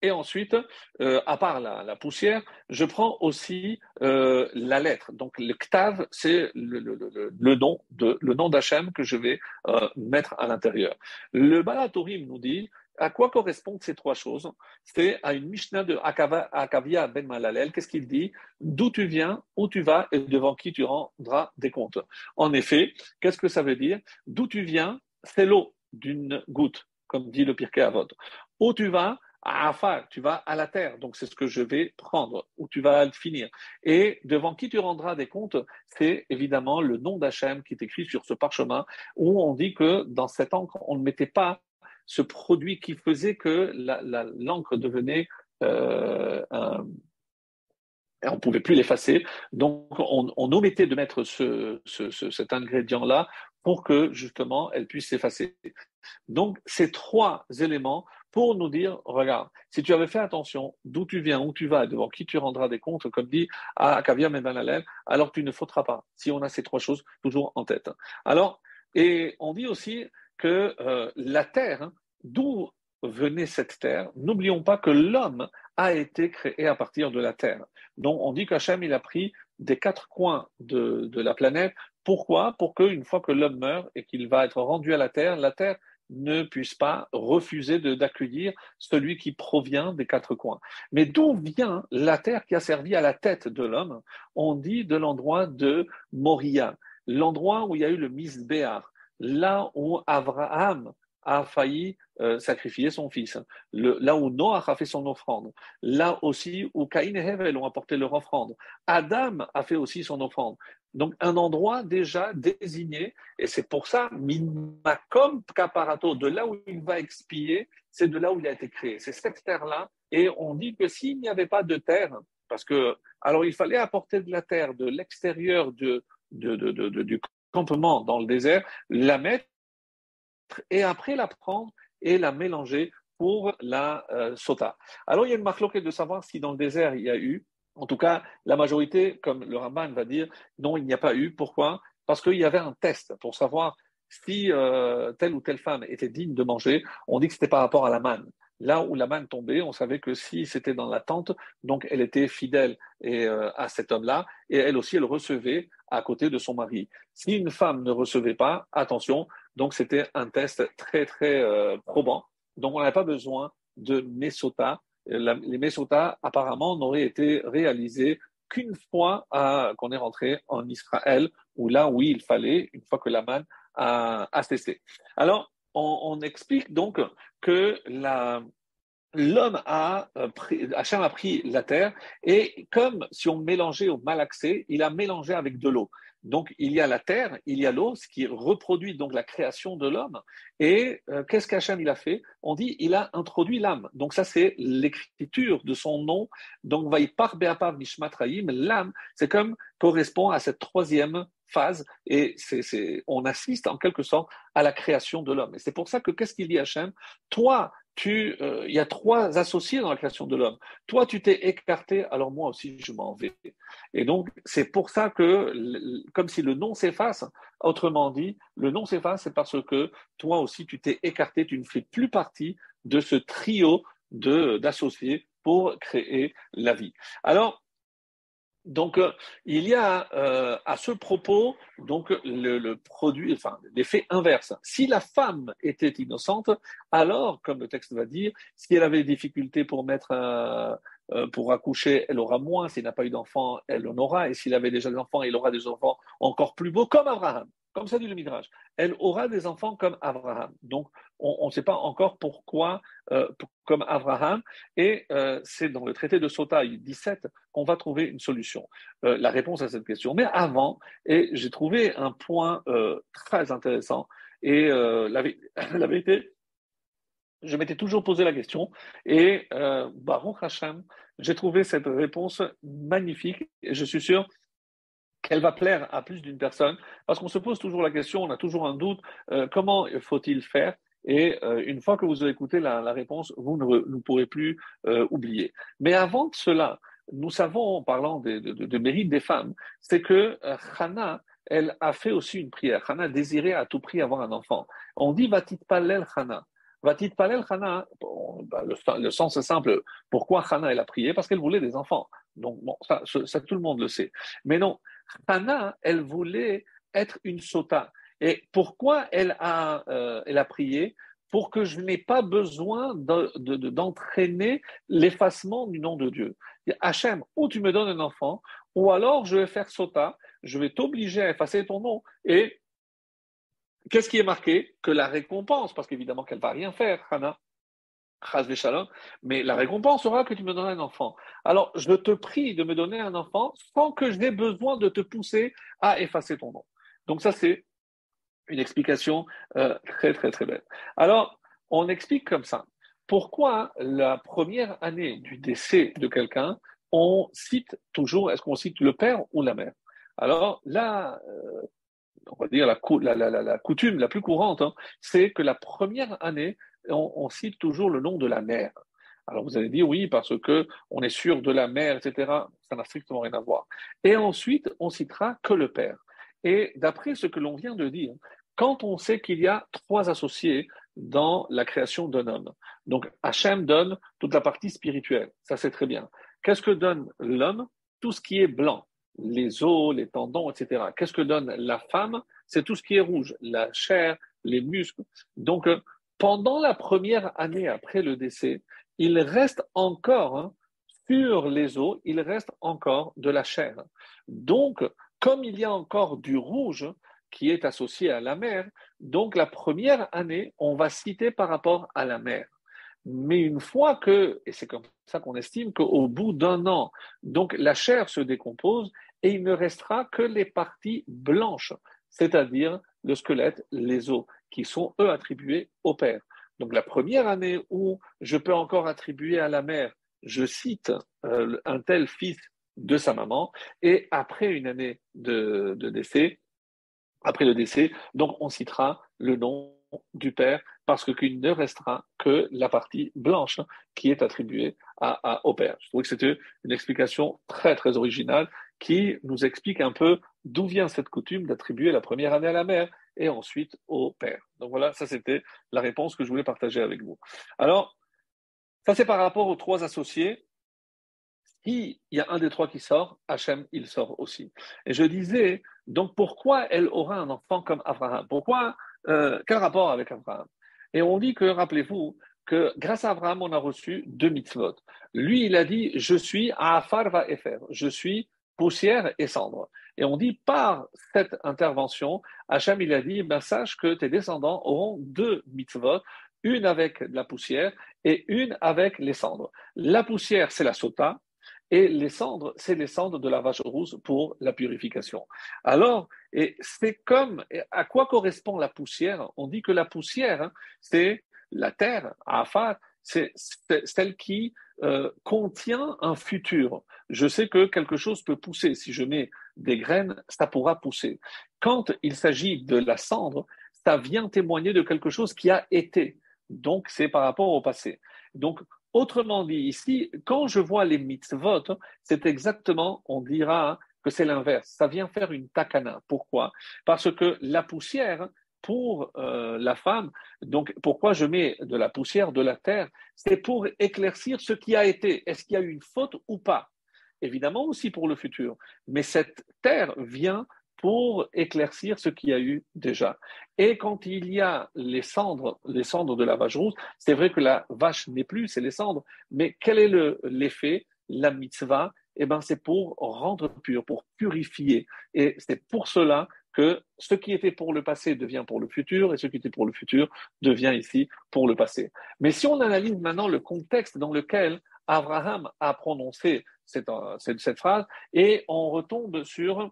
à part la poussière, je prends aussi la lettre. Donc le ktav, c'est le nom d'Hachem que je vais mettre à l'intérieur. Le Balatourim nous dit à quoi correspondent ces trois choses. C'est à une Mishnah de Akavia ben Malalel. Qu'est-ce qu'il dit? D'où tu viens, où tu vas et devant qui tu rendras des comptes. En effet, qu'est-ce que ça veut dire? D'où tu viens, c'est l'eau d'une goutte. comme dit le Pirkei Avot. Ou tu vas à Afar, tu vas à la terre, donc c'est ce que je vais prendre, où tu vas le finir. Et devant qui tu rendras des comptes, c'est évidemment le nom d'Hachem qui est écrit sur ce parchemin, où on dit que dans cette encre, on ne mettait pas ce produit qui faisait que l'encre devenait et on ne pouvait plus l'effacer. Donc, on omettait de mettre cet ingrédient-là pour que, justement, elle puisse s'effacer. Donc, ces trois éléments pour nous dire, regarde, si tu avais fait attention d'où tu viens, où tu vas, devant qui tu rendras des comptes, comme dit à Kavia Mebanalel, alors tu ne faudras pas, si on a ces trois choses toujours en tête. Alors, et on dit aussi que la terre, d'où venait cette terre, n'oublions pas que l'homme a été créé à partir de la terre. Donc, on dit qu'Hachem, il a pris des quatre coins de la planète. Pourquoi? Pour qu'une fois que l'homme meurt et qu'il va être rendu à la terre ne puisse pas refuser d'accueillir celui qui provient des quatre coins. Mais d'où vient la terre qui a servi à la tête de l'homme? On dit de l'endroit de Moria, l'endroit où il y a eu le Misbéar, là où Abraham a failli sacrifier son fils, là où Noach a fait son offrande, là aussi où Caïn et Hevel ont apporté leur offrande, Adam a fait aussi son offrande. Donc un endroit déjà désigné, et c'est pour ça, Minmakom Kaparato, de là où il va expier, c'est de là où il a été créé. C'est cette terre-là, et on dit que s'il n'y avait pas de terre, parce que, alors il fallait apporter de la terre de l'extérieur du campement dans le désert, la mettre et après la prendre et la mélanger pour la sota. Alors il y a une marloquette de savoir si dans le désert il y a eu, en tout cas la majorité, comme le Ramban va dire, non il n'y a pas eu. Pourquoi? Parce qu'il y avait un test pour savoir si telle ou telle femme était digne de manger. On dit que c'était par rapport à la manne. Là où la manne tombait, on savait que si c'était dans la tente, donc elle était fidèle à cet homme-là, et elle aussi, elle recevait à côté de son mari. Si une femme ne recevait pas, attention, donc c'était un test très très probant. Donc on n'avait pas besoin de Messota. Les Messota apparemment n'auraient été réalisés qu'une fois qu'on est rentré en Israël, où là, oui, il fallait, une fois que la manne a cessé. Alors, on explique donc que l'homme Hachem a pris la terre et comme si on mélangeait au malaxé, il a mélangé avec de l'eau. Donc il y a la terre, il y a l'eau, ce qui reproduit donc la création de l'homme. Et qu'est-ce qu'Hachem il a fait? On dit il a introduit l'âme. Donc ça c'est l'écriture de son nom. Donc Vaïpar Be'apav Nishmat Raïm, l'âme, c'est comme correspond à cette troisième phase et on assiste en quelque sorte à la création de l'homme. Et c'est pour ça que qu'est-ce qu'il dit Hachem? Toi, il y a trois associés dans la création de l'homme. Toi, tu t'es écarté, alors moi aussi, je m'en vais. Et donc, c'est pour ça que, comme si le nom s'efface, autrement dit, le nom s'efface, c'est parce que toi aussi, tu t'es écarté, tu ne fais plus partie de ce trio d'associés pour créer la vie. Alors, donc, il y a à ce propos donc le produit, enfin l'effet inverse. Si la femme était innocente, alors, comme le texte va dire, si elle avait des difficultés pour accoucher, elle aura moins. S'il n'a pas eu d'enfant, elle en aura. Et s'il avait déjà des enfants, il aura des enfants encore plus beaux, comme Abraham. Comme ça dit le Midrash. Elle aura des enfants comme Abraham. Donc, on ne sait pas encore pourquoi, comme Abraham. Et c'est dans le traité de Sota 17 qu'on va trouver une solution, la réponse à cette question. Mais avant, et j'ai trouvé un point très intéressant. Et la vérité, je m'étais toujours posé la question. Et Baruch Hashem, j'ai trouvé cette réponse magnifique. Et je suis sûr qu'elle va plaire à plus d'une personne, parce qu'on se pose toujours la question, on a toujours un doute, comment faut-il faire? Et une fois que vous aurez écouté la réponse, vous ne pourrez plus oublier. Mais avant de cela, nous savons, en parlant de mérite des femmes, c'est que Hannah, elle a fait aussi une prière. Hannah désirait à tout prix avoir un enfant. On dit Vatit Palel Hannah. Vatit Palel Hannah, le sens est simple. Pourquoi Hannah elle a prié? Parce qu'elle voulait des enfants. Donc bon, ça tout le monde le sait. Mais non, Hannah, elle voulait être une sota. Et pourquoi elle a prié? Pour que je n'ai pas besoin d'entraîner l'effacement du nom de Dieu. Hachem, ou tu me donnes un enfant, ou alors je vais faire sota, je vais t'obliger à effacer ton nom. Et Qu'est-ce qui est marqué? Que la récompense, parce qu'évidemment qu'elle ne va rien faire, Hannah, Chas v'shalom, mais la récompense sera que tu me donneras un enfant. Alors, je te prie de me donner un enfant sans que je n'ai besoin de te pousser à effacer ton nom. Donc ça, c'est une explication très, très, très belle. Alors, on explique comme ça. Pourquoi la première année du décès de quelqu'un, on cite toujours, est-ce qu'on cite le père ou la mère? Alors là, on va dire la coutume la plus courante, hein, c'est que la première année, on cite toujours le nom de la mère. Alors vous allez dire oui, parce que on est sûr de la mère, etc. Ça n'a strictement rien à voir. Et ensuite, on citera que le père. Et d'après ce que l'on vient de dire, quand on sait qu'il y a trois associés dans la création d'un homme, donc Hachem donne toute la partie spirituelle, ça c'est très bien. Qu'est-ce que donne l'homme? Tout ce qui est blanc, les os, les tendons, etc. Qu'est-ce que donne la femme? C'est tout ce qui est rouge, la chair, les muscles. Donc, pendant la première année après le décès, il reste encore sur les os, il reste encore de la chair. Donc, comme il y a encore du rouge qui est associé à la mère, donc la première année, on va citer par rapport à la mère. Mais une fois que, et c'est comme ça qu'on estime qu'au bout d'un an, donc la chair se décompose et il ne restera que les parties blanches, c'est-à-dire le squelette, les os, qui sont eux attribués au père. Donc la première année où je peux encore attribuer à la mère, je cite un tel fils de sa maman, et après une année de décès, après le décès, donc on citera le nom du père parce qu'il ne restera que la partie blanche qui est attribuée au père. Je trouve que c'était une explication très très originale qui nous explique un peu d'où vient cette coutume d'attribuer la première année à la mère et ensuite au père. Donc voilà, ça c'était la réponse que je voulais partager avec vous. Alors, ça c'est par rapport aux trois associés. Si il y a un des trois qui sort, Hachem, il sort aussi. Et je disais, donc pourquoi elle aura un enfant comme Abraham? Pourquoi, quel rapport avec Abraham? Et on dit que, rappelez-vous, que grâce à Abraham, on a reçu deux mitzvot. Lui, il a dit, je suis Afar va Efer, je suis poussière et cendre. Et on dit, par cette intervention, Hachem, il a dit, ben, sache que tes descendants auront deux mitzvot, une avec la poussière et une avec les cendres. La poussière, c'est la sota, et les cendres, c'est les cendres de la vache rousse pour la purification. Alors, et c'est comme, à quoi correspond la poussière? On dit que la poussière, c'est la terre, Afar, c'est celle qui contient un futur. Je sais que quelque chose peut pousser. Si je mets des graines, ça pourra pousser. Quand il s'agit de la cendre, ça vient témoigner de quelque chose qui a été. Donc, c'est par rapport au passé. Donc, autrement dit, ici, quand je vois les mitzvot, c'est exactement, on dira que c'est l'inverse. Ça vient faire une takana. Pourquoi? Parce que la poussière, pour la femme, donc pourquoi je mets de la poussière de la terre? C'est pour éclaircir ce qui a été. Est-ce qu'il y a eu une faute ou pas? Évidemment aussi pour le futur. Mais cette terre vient pour éclaircir ce qu'il y a eu déjà. Et quand il y a les cendres de la vache rousse, c'est vrai que la vache n'est plus, c'est les cendres. Mais quel est l'effet? La mitzvah, eh ben, c'est pour rendre pur, pour purifier. Et c'est pour cela que ce qui était pour le passé devient pour le futur et ce qui était pour le futur devient ici pour le passé. Mais si on analyse maintenant le contexte dans lequel Abraham a prononcé cette phrase et on retombe sur,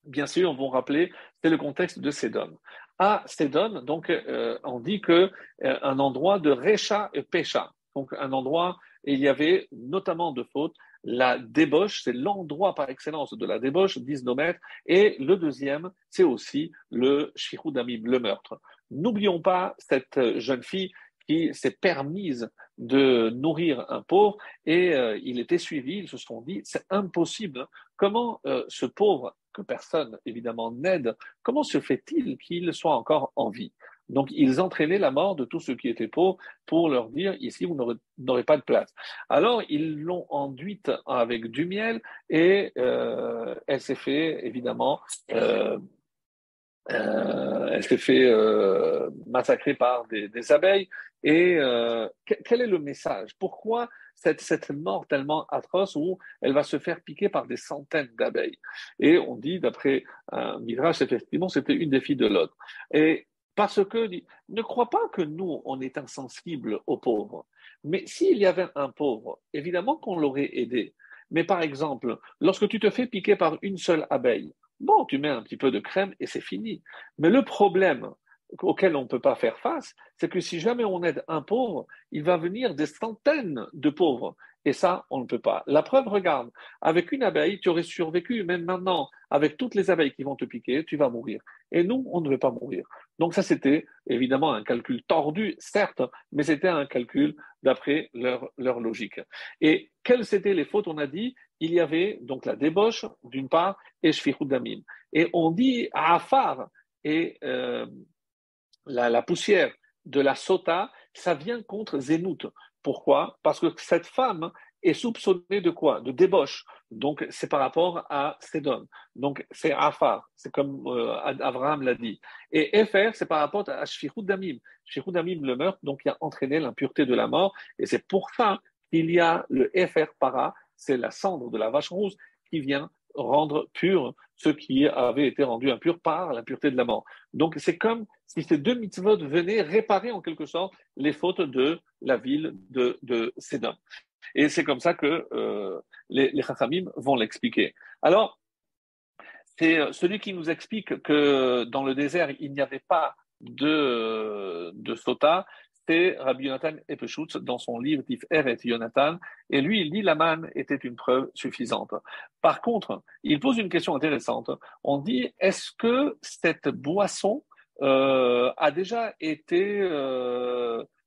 bien sûr, on va rappeler, c'est le contexte de Sédom. À Sédom, donc, on dit que un endroit de Recha et Pécha, donc un endroit, et il y avait notamment de fautes, la débauche, c'est l'endroit par excellence de la débauche, 10 kilomètres, et le deuxième, c'est aussi le Shichudamim, le meurtre. N'oublions pas cette jeune fille qui s'est permise de nourrir un pauvre et il était suivi, ils se sont dit, c'est impossible, comment ce pauvre que personne évidemment n'aide, comment se fait-il qu'il soit encore en vie? Donc ils entraînaient la mort de tous ceux qui étaient pauvres pour leur dire, ici vous n'aurez pas de place. Alors ils l'ont enduite avec du miel et elle s'est fait évidemment elle s'est fait massacrer par des abeilles. Et quel est le message? Pourquoi cette mort tellement atroce où elle va se faire piquer par des centaines d'abeilles. Et on dit, d'après un Midrash, effectivement, c'était une des filles de Lot. Et parce que, ne crois pas que nous, on est insensibles aux pauvres. Mais s'il y avait un pauvre, évidemment qu'on l'aurait aidé. Mais par exemple, lorsque tu te fais piquer par une seule abeille, bon, tu mets un petit peu de crème et c'est fini. Mais le problème auquel on ne peut pas faire face, c'est que si jamais on aide un pauvre, il va venir des centaines de pauvres. Et ça, on ne peut pas. La preuve, regarde, avec une abeille, tu aurais survécu. Même maintenant, avec toutes les abeilles qui vont te piquer, tu vas mourir. Et nous, on ne veut pas mourir. Donc ça, c'était évidemment un calcul tordu, certes, mais c'était un calcul d'après leur logique. Et quelles étaient les fautes? On a dit, il y avait donc la débauche, d'une part, et shfichut damim. Et on dit à Afar, et la poussière de la sota, ça vient contre Zénout. Pourquoi? Parce que cette femme est soupçonnée de quoi? De débauche. Donc, c'est par rapport à Sédom. Donc, c'est Afar. C'est comme Abraham l'a dit. Et Efer, c'est par rapport à Shfichut Damim. Shfichut Damim, le meurtre, donc, qui a entraîné l'impureté de la mort. Et c'est pour ça qu'il y a le Efer Para, c'est la cendre de la vache rouge qui vient rendre pur ce qui avait été rendu impur par l'impureté de la mort. Donc, c'est comme si ces deux mitzvot venaient réparer en quelque sorte les fautes de la ville de Sédom. Et c'est comme ça que les Chachamim vont l'expliquer. Alors, c'est celui qui nous explique que dans le désert, il n'y avait pas de sota, c'est Rabbi Yonatan Epeshutz dans son livre Tif'er et Yonatan. Et lui, il dit la manne était une preuve suffisante. Par contre, il pose une question intéressante. On dit, est-ce que cette boisson a déjà été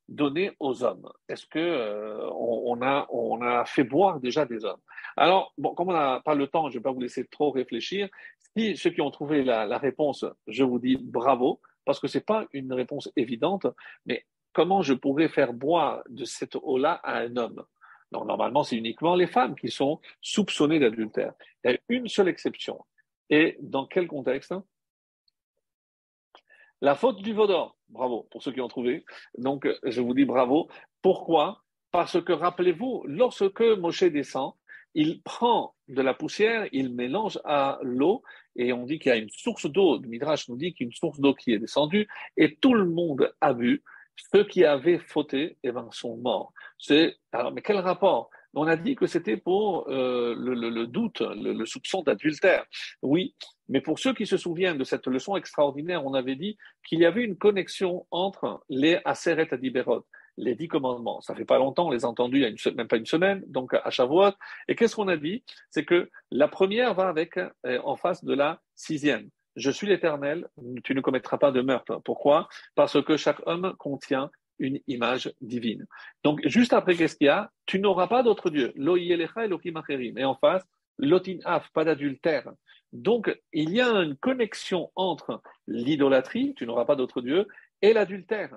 donnée aux hommes? Est-ce que on a fait boire déjà des hommes? Alors, bon, comme on n'a pas le temps, je ne vais pas vous laisser trop réfléchir. Si ceux qui ont trouvé la réponse, je vous dis bravo, parce que ce n'est pas une réponse évidente, mais comment je pourrais faire boire de cette eau-là à un homme? Non, normalement, c'est uniquement les femmes qui sont soupçonnées d'adultère. Il y a une seule exception. Et dans quel contexte? La faute du veau d'or. Bravo pour ceux qui ont trouvé. Donc, je vous dis bravo. Pourquoi? Parce que rappelez-vous, lorsque Moshe descend, il prend de la poussière, il mélange à l'eau, et on dit qu'il y a une source d'eau. Le Midrash nous dit qu'il y a une source d'eau qui est descendue, et tout le monde a bu. Ceux qui avaient fauté, eh ben, sont morts. Alors, mais quel rapport? On a dit que c'était pour le doute, le soupçon d'adultère. Oui, mais pour ceux qui se souviennent de cette leçon extraordinaire, on avait dit qu'il y avait une connexion entre les Aseret Adiberot, les 10 commandements. Ça fait pas longtemps, on les a entendus il y a même pas une semaine, donc à Shavuot. Et qu'est-ce qu'on a dit? C'est que la première va avec, en face de la sixième. Je suis l'Éternel, tu ne commettras pas de meurtre. Pourquoi? Parce que chaque homme contient une image divine. Donc, juste après, qu'est-ce qu'il y a? Tu n'auras pas d'autre Dieu. Lo yelecha Elohim acherim. Et en face, lotin af, pas d'adultère. Donc, il y a une connexion entre l'idolâtrie, tu n'auras pas d'autre Dieu, et l'adultère.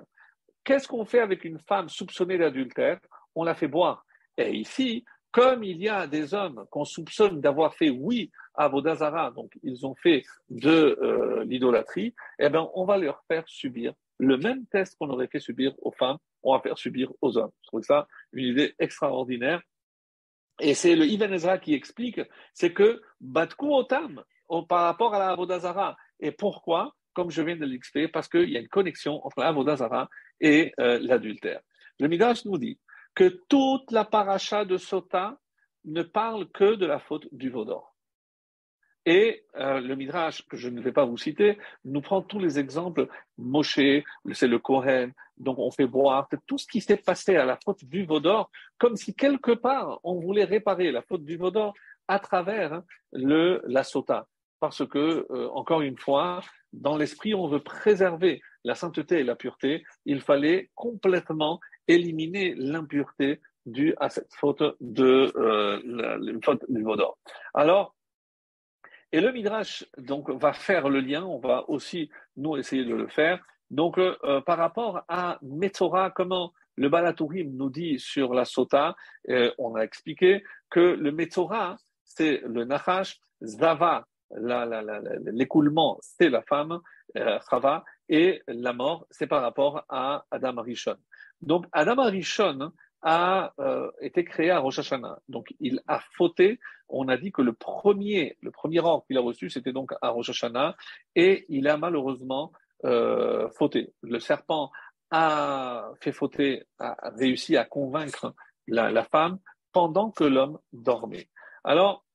Qu'est-ce qu'on fait avec une femme soupçonnée d'adultère? On la fait boire. Et ici, comme il y a des hommes qu'on soupçonne d'avoir fait oui à Vodazara, donc ils ont fait de l'idolâtrie, eh bien, on va leur faire subir le même test qu'on aurait fait subir aux femmes, on va faire subir aux hommes. Je trouve ça une idée extraordinaire. Et c'est le Ibn Ezra qui explique, c'est que Batku Otam, par rapport à la Avodazara. Et pourquoi? Comme je viens de l'expliquer, parce qu'il y a une connexion entre la Avodazara et l'adultère. Le Midrash nous dit que toute la paracha de Sota ne parle que de la faute du veau d'or. Et le Midrash, que je ne vais pas vous citer, nous prend tous les exemples. Moshe, c'est le Kohen, donc on fait boire, tout ce qui s'est passé à la faute du veau d'or, comme si quelque part on voulait réparer la faute du veau d'or à travers la sota. Parce que, encore une fois, dans l'esprit, on veut préserver la sainteté et la pureté, il fallait complètement éliminer l'impureté due à cette faute la faute du veau d'or. Alors, et le Midrash donc va faire le lien, on va aussi nous essayer de le faire. Donc par rapport à Metzora, comment le Balatourim nous dit sur la Sota, on a expliqué que le Metzora, c'est le Nachash, Zava, l'écoulement, c'est la femme, Chava, et la mort, c'est par rapport à Adam Arishon. Donc Adam Arishon, a été créé à Rosh Hashanah. Donc, il a fauté. On a dit que le premier ordre qu'il a reçu, c'était donc à Rosh Hashanah, et il a malheureusement fauté. Le serpent a fait fauter, a réussi à convaincre la femme pendant que l'homme dormait. Alors,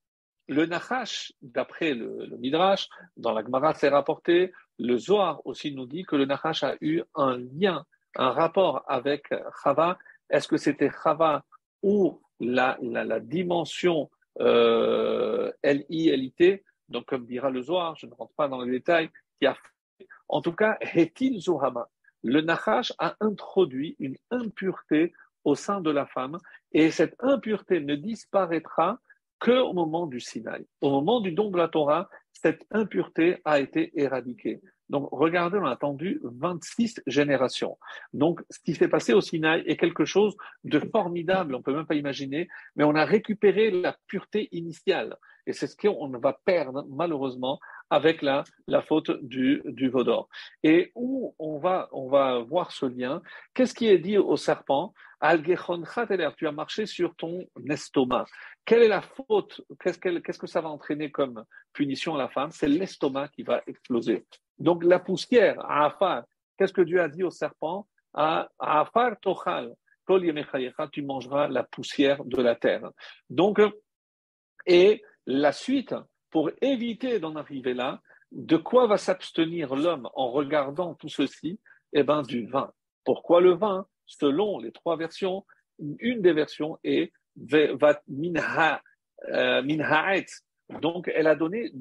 le Nachash, d'après le Midrash, dans la Gemara, c'est rapporté. Le Zohar aussi nous dit que le Nachash a eu un lien, un rapport avec Chava. Est-ce que c'était Chava ou la dimension L-I-L-I-T, donc comme dira le Zohar, je ne rentre pas dans les détails, qui a fait. En tout cas, Hetil Zohama. Le Nachash a introduit une impureté au sein de la femme et cette impureté ne disparaîtra qu'au moment du Sinaï. Au moment du don de la Torah, cette impureté a été éradiquée. Donc, regardez, on a attendu 26 générations. Donc, ce qui s'est passé au Sinaï est quelque chose de formidable, on ne peut même pas imaginer, mais on a récupéré la pureté initiale. Et c'est ce qu'on va perdre, malheureusement, avec la faute du veau d'or. Et où on va voir ce lien. Qu'est-ce qui est dit au serpent? Tu as marché sur ton estomac. Quelle est la faute? Qu'est-ce que ça va entraîner comme punition à la femme? C'est l'estomac qui va exploser. Donc la poussière, Afar, qu'est-ce que Dieu a dit au serpent? Afar tochal, tu mangeras la poussière de la terre. Donc, et la suite, pour éviter d'en arriver là, de quoi va s'abstenir l'homme en regardant tout ceci? Eh bien, du vin. Pourquoi le vin? Selon les trois versions, une des versions est minha'et. Donc, elle a donné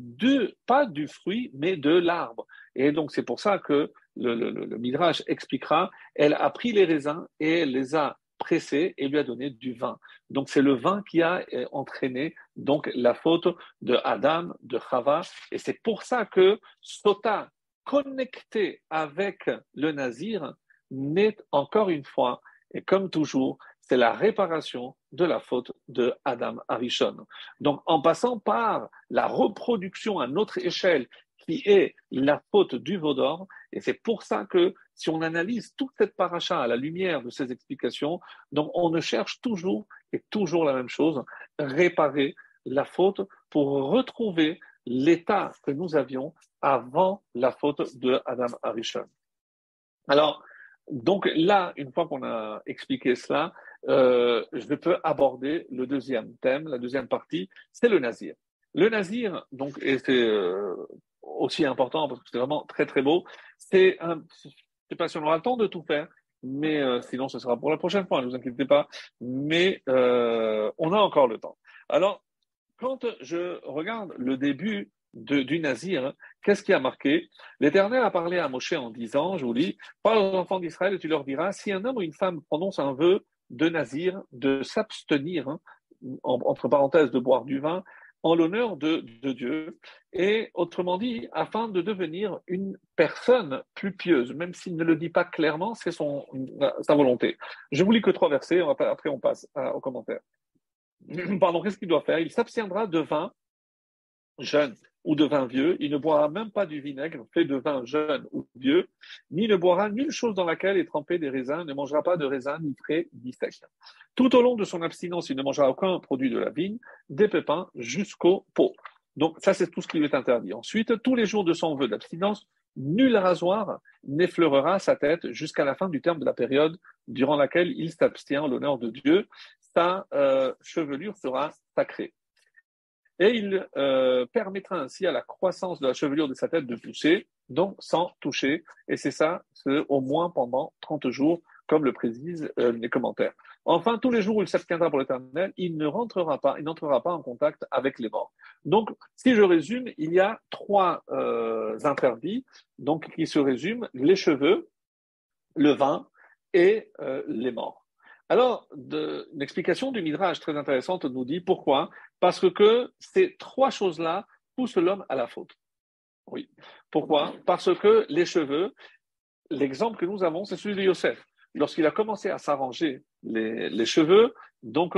pas du fruit, mais de l'arbre. Et donc, c'est pour ça que le Midrash expliquera, elle a pris les raisins et elle les a pressés et lui a donné du vin. Donc, c'est le vin qui a entraîné donc la faute de Adam, de Chava. Et c'est pour ça que Sota, connecté avec le Nazir, n'est encore une fois, et comme toujours, c'est la réparation de la faute de Adam Arishon. Donc, en passant par la reproduction à notre échelle, qui est la faute du veau d'or, et c'est pour ça que si on analyse toute cette paracha à la lumière de ces explications, donc on ne cherche toujours et toujours la même chose, réparer la faute pour retrouver l'état que nous avions avant la faute de Adam Arishon. Alors, donc là, une fois qu'on a expliqué cela, je peux aborder le deuxième thème, la deuxième partie, c'est le nazir. Le nazir, donc, et c'est aussi important parce que c'est vraiment très très beau, je ne sais pas si on aura le temps de tout faire, mais sinon ce sera pour la prochaine fois, ne vous inquiétez pas, mais on a encore le temps. Alors, quand je regarde le début du nazir, qu'est-ce qui a marqué? L'Éternel a parlé à Moshe en disant, je vous lis, parle aux enfants d'Israël et tu leur diras, si un homme ou une femme prononce un vœu de nazir, de s'abstenir, entre parenthèses, de boire du vin, en l'honneur de Dieu, et autrement dit, afin de devenir une personne plus pieuse, même s'il ne le dit pas clairement, c'est sa volonté. Je vous lis que 3 versets, après on passe aux commentaires. Pardon, qu'est-ce qu'il doit faire? Il s'abstiendra de vin jeune ou de vin vieux, il ne boira même pas du vinaigre fait de vin jeune ou vieux, ni ne boira nulle chose dans laquelle est trempé des raisins, ne mangera pas de raisins ni frais ni secs. Tout au long de son abstinence, il ne mangera aucun produit de la vigne, des pépins jusqu'au pot. Donc ça, c'est tout ce qui lui est interdit. Ensuite, tous les jours de son vœu d'abstinence, nul rasoir n'effleurera sa tête jusqu'à la fin du terme de la période durant laquelle il s'abstient en l'honneur de Dieu. Sa chevelure sera sacrée. Et il permettra ainsi à la croissance de la chevelure de sa tête de pousser, donc sans toucher. Et c'est ça, c'est au moins pendant 30 jours, comme le précisent les commentaires. Enfin, tous les jours où il s'abstiendra pour l'Éternel, il n'entrera pas en contact avec les morts. Donc, si je résume, il y a 3 interdits, donc qui se résument les cheveux, le vin et les morts. Alors, l'explication du Midrash très intéressante nous dit pourquoi? Parce que ces 3 choses-là poussent l'homme à la faute. Oui. Pourquoi? Parce que les cheveux, l'exemple que nous avons, c'est celui de Yosef. Lorsqu'il a commencé à s'arranger les cheveux, donc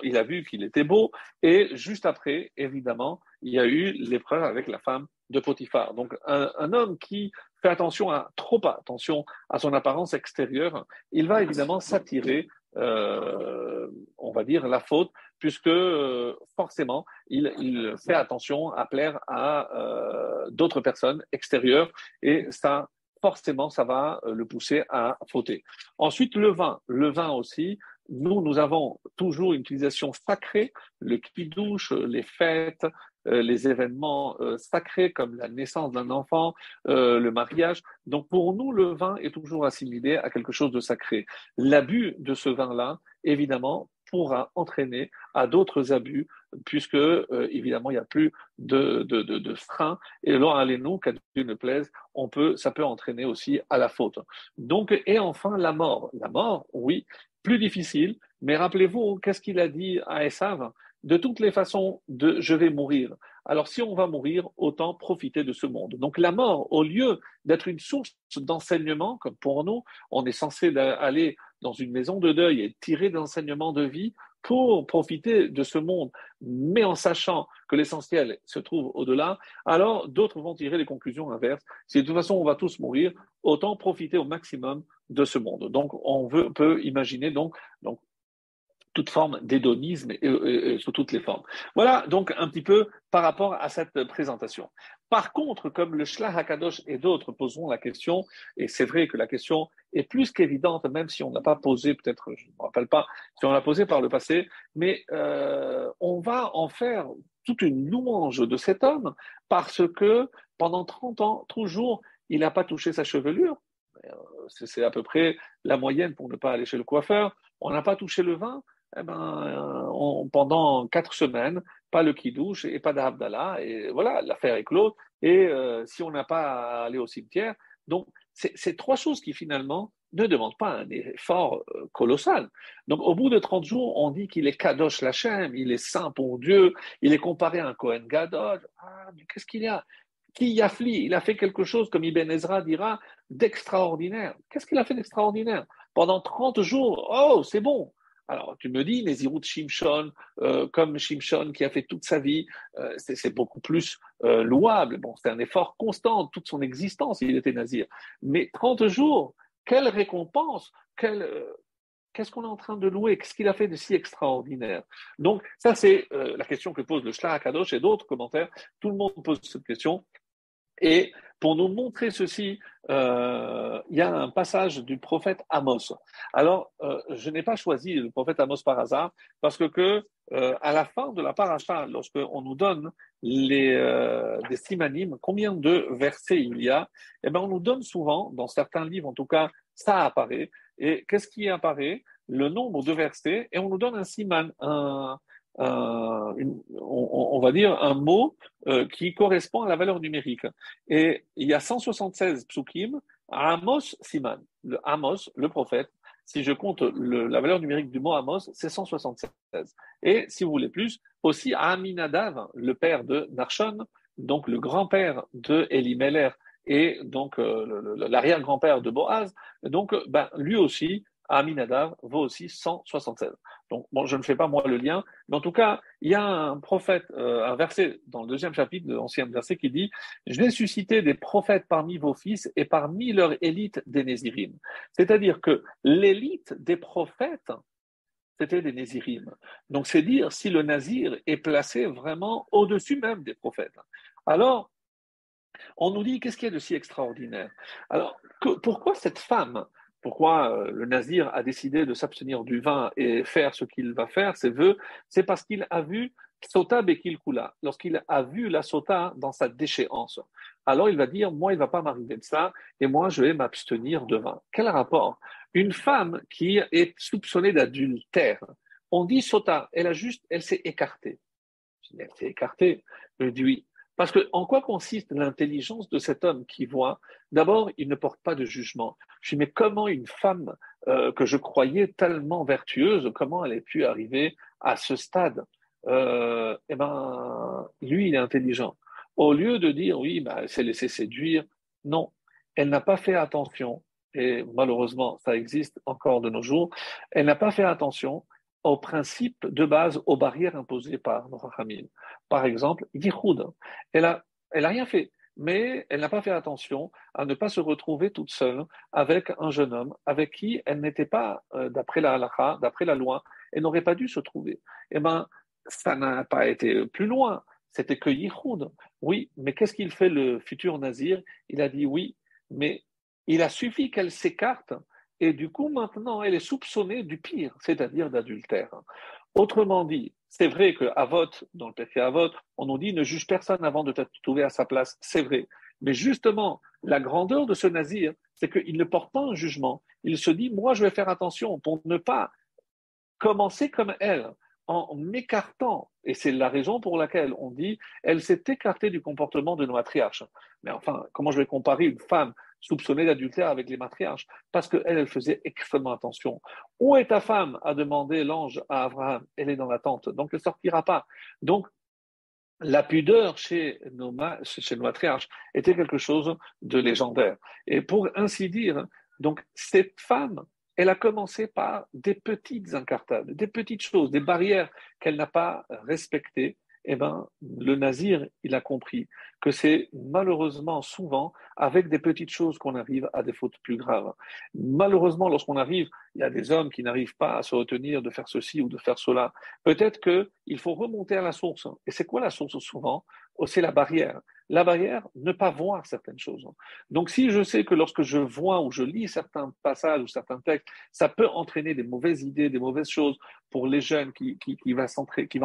il a vu qu'il était beau, et juste après, évidemment, il y a eu l'épreuve avec la femme de Potiphar. Donc un homme qui fait trop attention à son apparence extérieure, il va évidemment s'attirer on va dire, la faute, puisque forcément, il fait attention à plaire à d'autres personnes extérieures et ça, forcément, ça va le pousser à fauter. Ensuite, le vin. Le vin aussi, nous avons toujours une utilisation sacrée, le kiddush, les fêtes, les événements sacrés comme la naissance d'un enfant, le mariage. Donc pour nous, le vin est toujours assimilé à quelque chose de sacré. L'abus de ce vin-là, évidemment, pourra entraîner à d'autres abus, puisque évidemment il n'y a plus de frein. Et là, allez-nous, qu'à Dieu ne plaise, ça peut entraîner aussi à la faute. Donc, et enfin la mort. La mort, oui, plus difficile, mais rappelez-vous, qu'est-ce qu'il a dit à Esav? De toutes les façons, je vais mourir. Alors, si on va mourir, autant profiter de ce monde. Donc, la mort, au lieu d'être une source d'enseignement, comme pour nous, on est censé aller dans une maison de deuil et tirer d'enseignements de vie pour profiter de ce monde, mais en sachant que l'essentiel se trouve au-delà, alors d'autres vont tirer les conclusions inverses. Si de toute façon on va tous mourir, autant profiter au maximum de ce monde. Donc, peut imaginer donc toute forme d'hédonisme et sous toutes les formes. Voilà donc un petit peu par rapport à cette présentation. Par contre, comme le Shlach HaKadosh et d'autres poseront la question, et c'est vrai que la question est plus qu'évidente, même si on n'a pas posé, peut-être, je ne me rappelle pas, si on l'a posé par le passé, mais on va en faire toute une louange de cet homme parce que pendant 30 ans, toujours, il n'a pas touché sa chevelure. C'est à peu près la moyenne pour ne pas aller chez le coiffeur. On n'a pas touché le vin. Eh ben, pendant 4 semaines, pas le kidouche et pas d'Abdallah, et voilà, l'affaire est close. Et si on n'a pas à aller au cimetière, donc c'est trois choses qui finalement ne demandent pas un effort colossal. Donc au bout de 30 jours, on dit qu'il est Kadosh Lachem, il est saint pour Dieu, il est comparé à un Kohen Gadol. Ah, mais qu'est-ce qu'il y a? Qui Yafli, il a fait quelque chose, comme Ibn Ezra dira, d'extraordinaire. Qu'est-ce qu'il a fait d'extraordinaire? Pendant 30 jours, oh, c'est bon. Alors, tu me dis, Nézirut Shimshon, comme Shimshon qui a fait toute sa vie, c'est beaucoup plus louable. Bon, c'est un effort constant, toute son existence, il était nazir. Mais 30 jours, quelle récompense, qu'est-ce qu'on est en train de louer? Qu'est-ce qu'il a fait de si extraordinaire? Donc, ça, c'est la question que pose le Shlach HaKadosh et d'autres commentaires. Tout le monde pose cette question. Et pour nous montrer ceci, il y a un passage du prophète Amos. Alors, je n'ai pas choisi le prophète Amos par hasard, parce que à la fin de la paracha, lorsqu'on nous donne des simanim, combien de versets il y a, eh ben, on nous donne souvent, dans certains livres en tout cas, ça apparaît. Et qu'est-ce qui apparaît? Le nombre de versets, et on nous donne un siman, on va dire un mot qui correspond à la valeur numérique. Et il y a 176 psukim à Amos Siman. Le Amos, le prophète, si je compte la valeur numérique du mot Amos, c'est 176. Et si vous voulez plus, aussi à Aminadav, le père de Narshon, donc le grand-père de Elimelech et donc l'arrière-grand-père de Boaz, donc lui aussi, Aminadav vaut aussi 176. Donc, bon, je ne fais pas moi le lien, mais en tout cas, il y a un prophète, un verset dans le 2e chapitre de l'Ancien verset qui dit: Je vais susciter des prophètes parmi vos fils et parmi leur élite des Nézirim. C'est-à-dire que l'élite des prophètes, c'était des Nézirim. Donc, c'est dire si le Nazir est placé vraiment au-dessus même des prophètes. Alors, on nous dit qu'est-ce qu'il y a de si extraordinaire? Alors, pourquoi cette femme? Pourquoi le nazir a décidé de s'abstenir du vin et faire ce qu'il va faire, ses vœux? C'est parce qu'il a vu Sota Bekil Kula, lorsqu'il a vu la Sota dans sa déchéance. Alors il va dire, moi il ne va pas m'arriver de ça, et moi je vais m'abstenir de vin. Quel rapport? Une femme qui est soupçonnée d'adultère, on dit Sota, elle s'est écartée. Elle s'est écartée. Je dis oui. Parce que en quoi consiste l'intelligence de cet homme qui voit? D'abord, il ne porte pas de jugement. Je dis, mais comment une femme que je croyais tellement vertueuse, comment elle a pu arriver à ce stade? Eh ben, lui, il est intelligent. Au lieu de dire, oui, bah, elle s'est laissée séduire, non, elle n'a pas fait attention, et malheureusement, ça existe encore de nos jours, elle n'a pas fait attention aux principes de base, aux barrières imposées par nos Rachamim. Par exemple, Yichud, elle a rien fait. mais elle n'a pas fait attention à ne pas se retrouver toute seule avec un jeune homme avec qui elle n'était pas, d'après la halakha, d'après la loi, elle n'aurait pas dû se trouver. Eh bien, ça n'a pas été plus loin. C'était que Yichoud. Oui, mais qu'est-ce qu'il fait le futur nazir? Il a dit oui, mais il a suffi qu'elle s'écarte et du coup, maintenant, elle est soupçonnée du pire, c'est-à-dire d'adultère. Autrement dit, c'est vrai que Avot, dans le Pirkei Avot, on nous dit ne juge personne avant de te trouver à sa place. C'est vrai. Mais justement, la grandeur de ce nazir, c'est qu'il ne porte pas un jugement. Il se dit, moi, je vais faire attention pour ne pas commencer comme elle, en m'écartant. Et c'est la raison pour laquelle on dit, elle s'est écartée du comportement de nos matriarches. Mais enfin, comment je vais comparer une femme soupçonnée d'adultère avec les matriarches? Parce qu'elle, elle faisait extrêmement attention. Où est ta femme? A demandé l'ange à Abraham. Elle est dans la tente, donc elle ne sortira pas. Donc, la pudeur chez nos matriarches était quelque chose de légendaire. Et pour ainsi dire, donc cette femme, elle a commencé par des petites incartades, des petites choses, des barrières qu'elle n'a pas respectées. Eh ben, le nazir, il a compris que c'est malheureusement souvent avec des petites choses qu'on arrive à des fautes plus graves. Malheureusement, lorsqu'on arrive, il y a des hommes qui n'arrivent pas à se retenir de faire ceci ou de faire cela. Peut-être qu'il faut remonter à la source. Et c'est quoi la source souvent? Oh, c'est la barrière. La barrière, ne pas voir certaines choses. Donc, si je sais que lorsque je vois ou je lis certains passages ou certains textes, ça peut entraîner des mauvaises idées, des mauvaises choses pour les jeunes qui va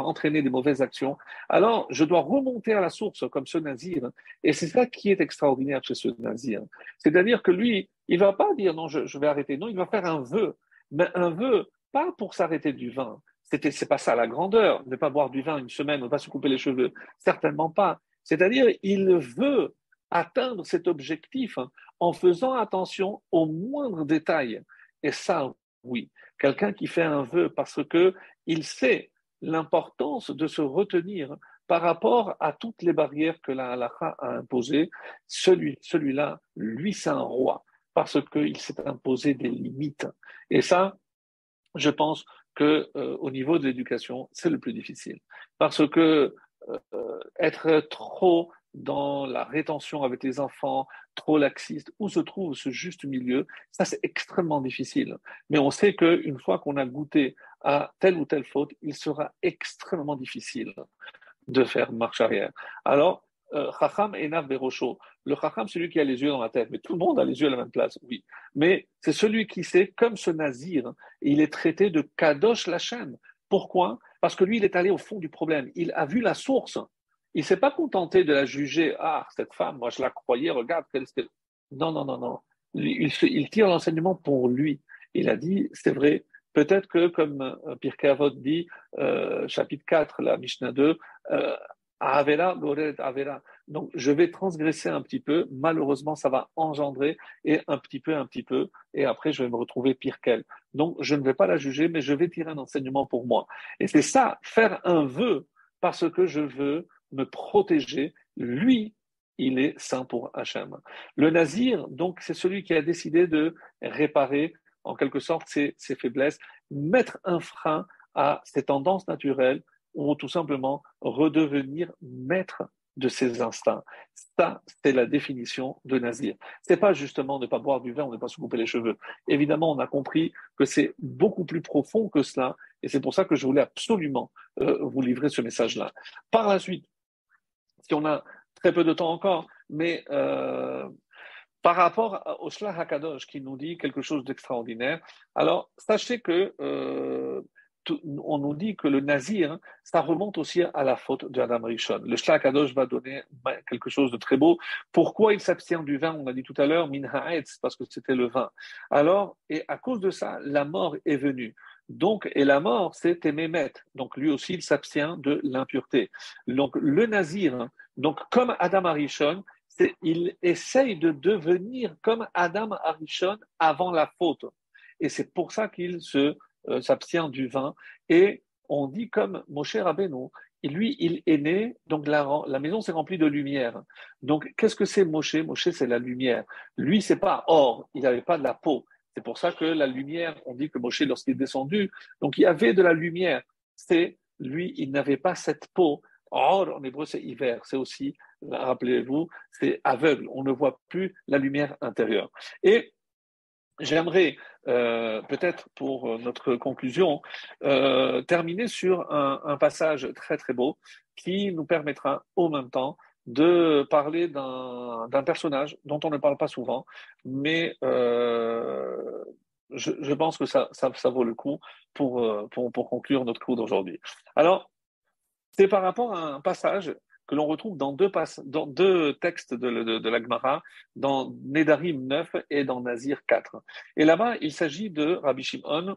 entraîner des mauvaises actions, alors je dois remonter à la source comme ce nazir. Et c'est ça qui est extraordinaire chez ce nazir. C'est-à-dire que lui, il va pas dire non, je vais arrêter. Non, il va faire un vœu. Mais un vœu, pas pour s'arrêter du vin. C'est pas ça la grandeur, ne pas boire du vin une semaine, ne pas se couper les cheveux. Certainement pas. C'est-à-dire, il veut atteindre cet objectif en faisant attention aux moindres détails. Et ça, oui, quelqu'un qui fait un vœu parce que il sait l'importance de se retenir par rapport à toutes les barrières que la halakha a imposées, celui-là, lui, c'est un roi parce qu'il s'est imposé des limites. Et ça, je pense que au niveau de l'éducation, c'est le plus difficile. Parce que être trop dans la rétention avec les enfants, trop laxiste, où se trouve ce juste milieu, ça c'est extrêmement difficile. Mais on sait qu'une fois qu'on a goûté à telle ou telle faute, il sera extrêmement difficile de faire marche arrière. Alors, Chacham Enav Berosho, le Chacham, c'est celui qui a les yeux dans la tête, mais tout le monde a les yeux à la même place, oui. Mais c'est celui qui sait, comme ce nazir, il est traité de Kadosh Lachem. Pourquoi? Parce que lui, il est allé au fond du problème. Il a vu la source. Il ne s'est pas contenté de la juger. Ah, cette femme, moi je la croyais, regarde. Non, non, non, non. Il tire l'enseignement pour lui. Il a dit, c'est vrai, peut-être que, comme Pirkei Avot dit, chapitre 4, la Mishnah 2, Avera, Goret, Avera. Donc, je vais transgresser un petit peu. Malheureusement, ça va engendrer et un petit peu, et après, je vais me retrouver pire qu'elle. Donc, je ne vais pas la juger, mais je vais tirer un enseignement pour moi. Et c'est ça, faire un vœu parce que je veux me protéger. Lui, il est saint pour Hachem. Le nazir, donc, c'est celui qui a décidé de réparer, en quelque sorte, ses faiblesses, mettre un frein à ses tendances naturelles ou tout simplement redevenir maître de ses instincts. Ça, c'est la définition de nazir. C'est pas justement ne pas boire du vin ou ne pas se couper les cheveux. Évidemment, on a compris que c'est beaucoup plus profond que cela, et c'est pour ça que je voulais absolument vous livrer ce message-là. Par la suite, si on a très peu de temps encore, mais par rapport au Shlach HaKadosh qui nous dit quelque chose d'extraordinaire, alors sachez que on nous dit que le nazir, ça remonte aussi à la faute de Adam Rishon. Le Shlach HaKadosh va donner quelque chose de très beau. Pourquoi il s'abstient du vin? On a dit tout à l'heure, min ha'etz, parce que c'était le vin. Alors, et à cause de ça, la mort est venue. Donc, et la mort, c'est Mémet. Donc, lui aussi, il s'abstient de l'impureté. Donc, le nazir, donc, comme Adam Arishon, il essaye de devenir comme Adam Arishon avant la faute. Et c'est pour ça qu'il s'abstient du vin. Et on dit comme Moshe Rabbeinu, lui, il est né, donc la maison s'est remplie de lumière. Donc, qu'est-ce que c'est Moshe? Moshe, c'est la lumière. Lui, c'est pas or, il n'avait pas de la peau. C'est pour ça que la lumière, on dit que Moshe, lorsqu'il est descendu, donc il y avait de la lumière. Lui, il n'avait pas cette peau. Or, en hébreu, c'est hiver, c'est aussi rappelez-vous, c'est aveugle, on ne voit plus la lumière intérieure. Et j'aimerais, peut-être pour notre conclusion, terminer sur un passage très très beau qui nous permettra au même temps de parler d'un personnage dont on ne parle pas souvent, mais je pense que ça vaut le coup pour conclure notre cours d'aujourd'hui. Alors, c'est par rapport à un passage que l'on retrouve dans deux textes de la Gemara, dans Nedarim 9 et dans Nazir 4. Et là-bas, il s'agit de Rabbi Shimon.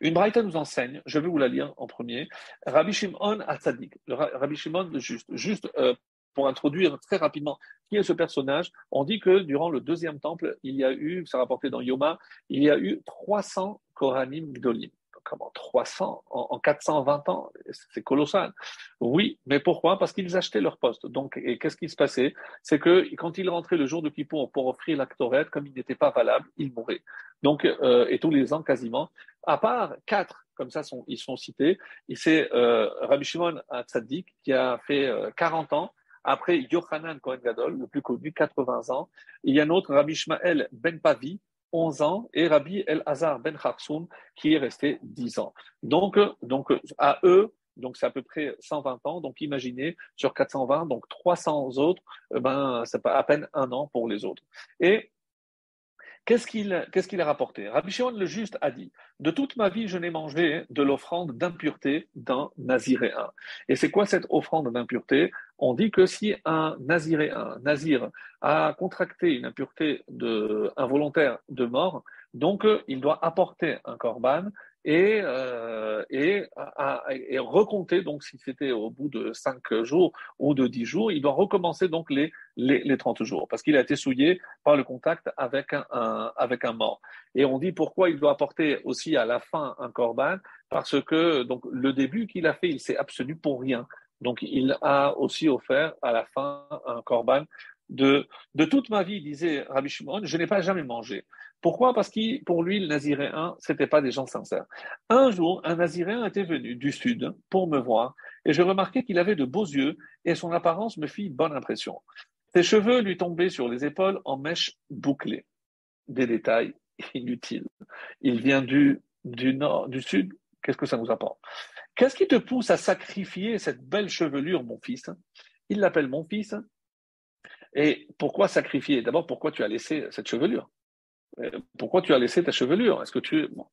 Une braïta nous enseigne, je vais vous la lire en premier, Rabbi Shimon Hatzadik, Rabbi Shimon le juste pour introduire très rapidement qui est ce personnage, on dit que durant le deuxième temple, il y a eu, c'est rapporté dans Yoma, il y a eu 300 Kohanim Gdolim. Comment 300 en 420 ans? C'est colossal. Oui, mais pourquoi? Parce qu'ils achetaient leur poste. Donc, et qu'est-ce qui se passait? C'est que quand ils rentraient le jour de Kippour pour offrir la Ktoret, comme il n'était pas valable, ils mouraient. Donc, et tous les ans quasiment, à part quatre, comme ça ils sont cités, et c'est Rabbi Shimon Hatzadik qui a fait 40 ans, après Yochanan Kohen Gadol, le plus connu, 80 ans. Il y a un autre, Rabbi Ishmael Ben Pavi, 11 ans, et Rabbi El-Hazar Ben Kharsoun, qui est resté 10 ans. Donc à eux, donc c'est à peu près 120 ans, donc imaginez, sur 420, donc 300 autres, c'est pas à peine un an pour les autres. Et qu'est-ce qu'il a rapporté? Rabbi Shimon le juste a dit, de toute ma vie, je n'ai mangé de l'offrande d'impureté d'un naziréen. Et c'est quoi cette offrande d'impureté? On dit que si un naziréen, nazir, a contracté une impureté involontaire de mort, donc il doit apporter un korban et recompter, donc si c'était au bout de 5 jours ou de 10 jours, il doit recommencer donc les 30 jours, parce qu'il a été souillé par le contact avec un mort. Et on dit pourquoi il doit apporter aussi à la fin un korban, parce que donc le début qu'il a fait, il s'est abstenu pour rien. Donc il a aussi offert à la fin un korban de toute ma vie, disait Rabbi Shimon, je n'ai pas jamais mangé. Pourquoi? Parce que pour lui, le naziréen, c'était pas des gens sincères. Un jour, un naziréen était venu du sud pour me voir et je remarquai qu'il avait de beaux yeux et son apparence me fit bonne impression. Ses cheveux lui tombaient sur les épaules en mèches bouclées. Des détails inutiles. Il vient du nord, du sud. Qu'est-ce que ça nous apporte? Qu'est-ce qui te pousse à sacrifier cette belle chevelure, mon fils? Il l'appelle mon fils. Et pourquoi sacrifier? D'abord, pourquoi tu as laissé cette chevelure? Pourquoi tu as laissé ta chevelure? Est-ce que tu... Bon.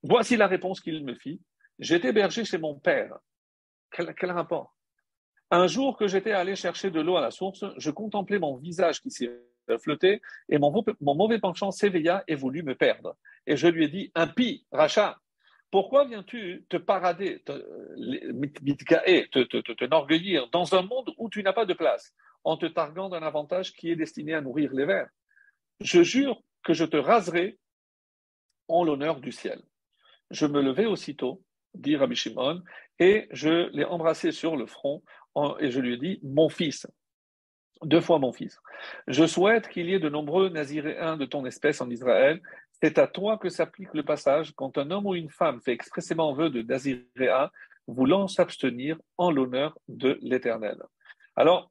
Voici la réponse qu'il me fit. J'étais berger chez mon père. Quel rapport? Un jour que j'étais allé chercher de l'eau à la source, je contemplais mon visage qui s'y reflétait et mon mauvais penchant s'éveilla et voulut me perdre. Et je lui ai dit, impie, rachat, pourquoi viens-tu te parader, t'enorgueillir dans un monde où tu n'as pas de place, en te targuant d'un avantage qui est destiné à nourrir les vers? Je jure que je te raserai en l'honneur du ciel. Je me levai aussitôt, dit Rabbi Shimon, et je l'ai embrassé sur le front et je lui ai dit, mon fils, 2 fois mon fils, je souhaite qu'il y ait de nombreux naziréens de ton espèce en Israël. C'est à toi que s'applique le passage quand un homme ou une femme fait expressément vœu de naziréen, voulant s'abstenir en l'honneur de l'Éternel. Alors,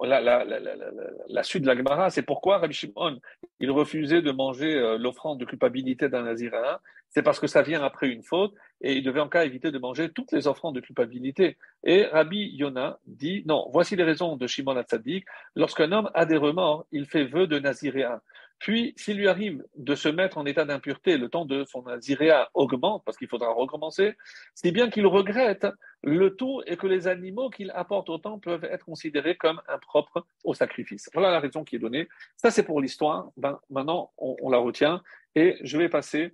la suite de la Gemara, c'est pourquoi Rabbi Shimon, il refusait de manger l'offrande de culpabilité d'un naziréen. C'est parce que ça vient après une faute et il devait en cas éviter de manger toutes les offrandes de culpabilité. Et Rabbi Yona dit, non, voici les raisons de Shimon HaTzadik. Lorsqu'un homme a des remords, il fait vœu de naziréen. Puis, s'il lui arrive de se mettre en état d'impureté, le temps de son naziréa augmente, parce qu'il faudra recommencer, si bien qu'il regrette, le tout est que les animaux qu'il apporte au temple peuvent être considérés comme impropres au sacrifice. Voilà la raison qui est donnée. Ça, c'est pour l'histoire. Maintenant, on la retient et je vais passer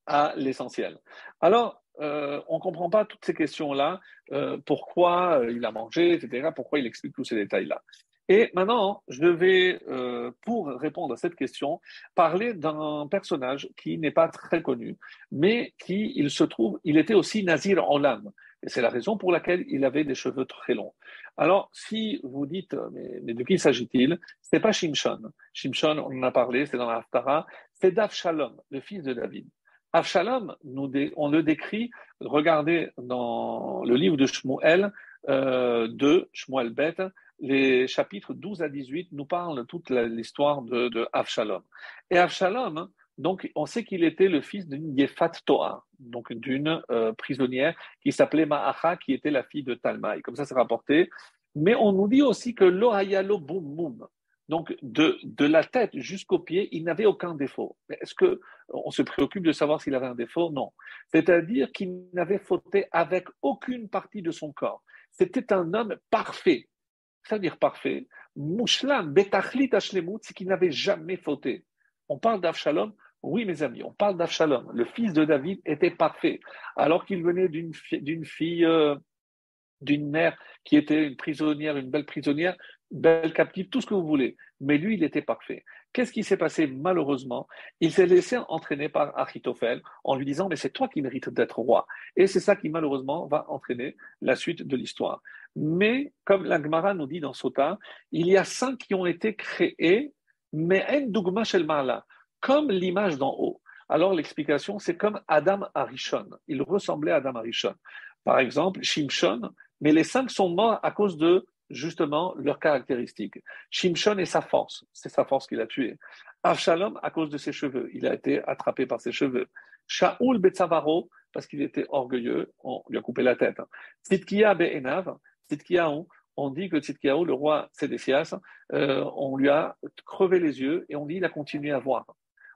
à l'essentiel. Alors, on ne comprend pas toutes ces questions-là, pourquoi il a mangé, etc., pourquoi il explique tous ces détails-là. Et maintenant, je vais, pour répondre à cette question, parler d'un personnage qui n'est pas très connu, mais qui, il se trouve, il était aussi Nazir Olam. Et c'est la raison pour laquelle il avait des cheveux très longs. Alors, si vous dites, mais de qui s'agit-il? C'est pas Shimshon. Shimshon, on en a parlé, c'est dans la Haftara. C'est d'Avshalom, le fils de David. Avshalom, on le décrit, regardez dans le livre de Shmuel, de Shmuel Bet. Les chapitres 12 à 18 nous parlent toute l'histoire de Avshalom. Et Avshalom, donc, on sait qu'il était le fils d'une Yefat Toa, donc d'une prisonnière qui s'appelait Ma'acha, qui était la fille de Talmaï. Comme ça, c'est rapporté. Mais on nous dit aussi que Lohayalo Boum Boum, donc de la tête jusqu'aux pieds, il n'avait aucun défaut. Mais est-ce qu'on se préoccupe de savoir s'il avait un défaut? Non. C'est-à-dire qu'il n'avait fauté avec aucune partie de son corps. C'était un homme parfait. C'est-à-dire parfait. Mouchlam, Betachlit Ashlemut, c'est qu'il n'avait jamais fauté. On parle d'Avshalom. Oui, mes amis, on parle d'Avshalom. Le fils de David était parfait. Alors qu'il venait d'une fille, d'une mère qui était une prisonnière, une belle captive, tout ce que vous voulez. Mais lui, il était parfait. Qu'est-ce qui s'est passé malheureusement? Il s'est laissé entraîner par Achitophel en lui disant, mais c'est toi qui mérites d'être roi. Et c'est ça qui malheureusement va entraîner la suite de l'histoire. Mais comme la Gemara nous dit dans Sota, il y a 5 qui ont été créés, mais en dogma shel ma'ala, comme l'image d'en haut. Alors l'explication, c'est comme Adam Arishon. Il ressemblait à Adam Arishon. Par exemple, Shimshon, mais les 5 sont morts à cause de, justement, leurs caractéristiques. Shimshon et sa force, c'est sa force qui l'a tué. Avshalom, à cause de ses cheveux, il a été attrapé par ses cheveux. Shaoul Betzavaro, parce qu'il était orgueilleux, on lui a coupé la tête. Tzidkiya Be'enav, Tzidkiyahu, on dit que Tzidkiyahu, le roi Sédécias, on lui a crevé les yeux et on dit qu'il a continué à voir.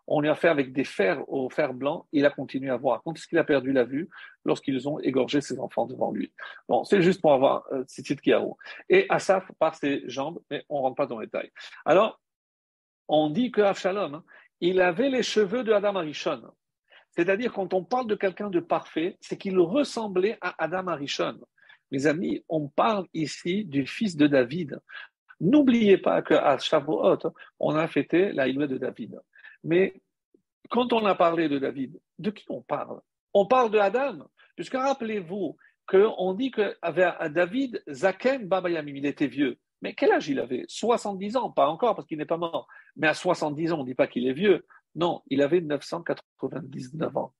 On lui a fait avec des fers au fer blanc, il a continué à voir. Quand est-ce qu'il a perdu la vue? Lorsqu'ils ont égorgé ses enfants devant lui. Bon, c'est juste pour avoir Tzidkiyahu. Et Asaph par ses jambes, mais on ne rentre pas dans les détails. Alors, on dit que Avshalom, il avait les cheveux de Adam Arishon. C'est-à-dire, quand on parle de quelqu'un de parfait, c'est qu'il ressemblait à Adam Arishon. Mes amis, on parle ici du fils de David. N'oubliez pas qu'à Shavuot, on a fêté la Ilouée de David. Mais quand on a parlé de David, de qui on parle? On parle de Adam, puisque rappelez-vous qu'on dit que David, Zaken Baba Yamim, il était vieux. Mais quel âge il avait? 70 ans, pas encore parce qu'il n'est pas mort. Mais à 70 ans, on ne dit pas qu'il est vieux. Non, il avait 999 ans.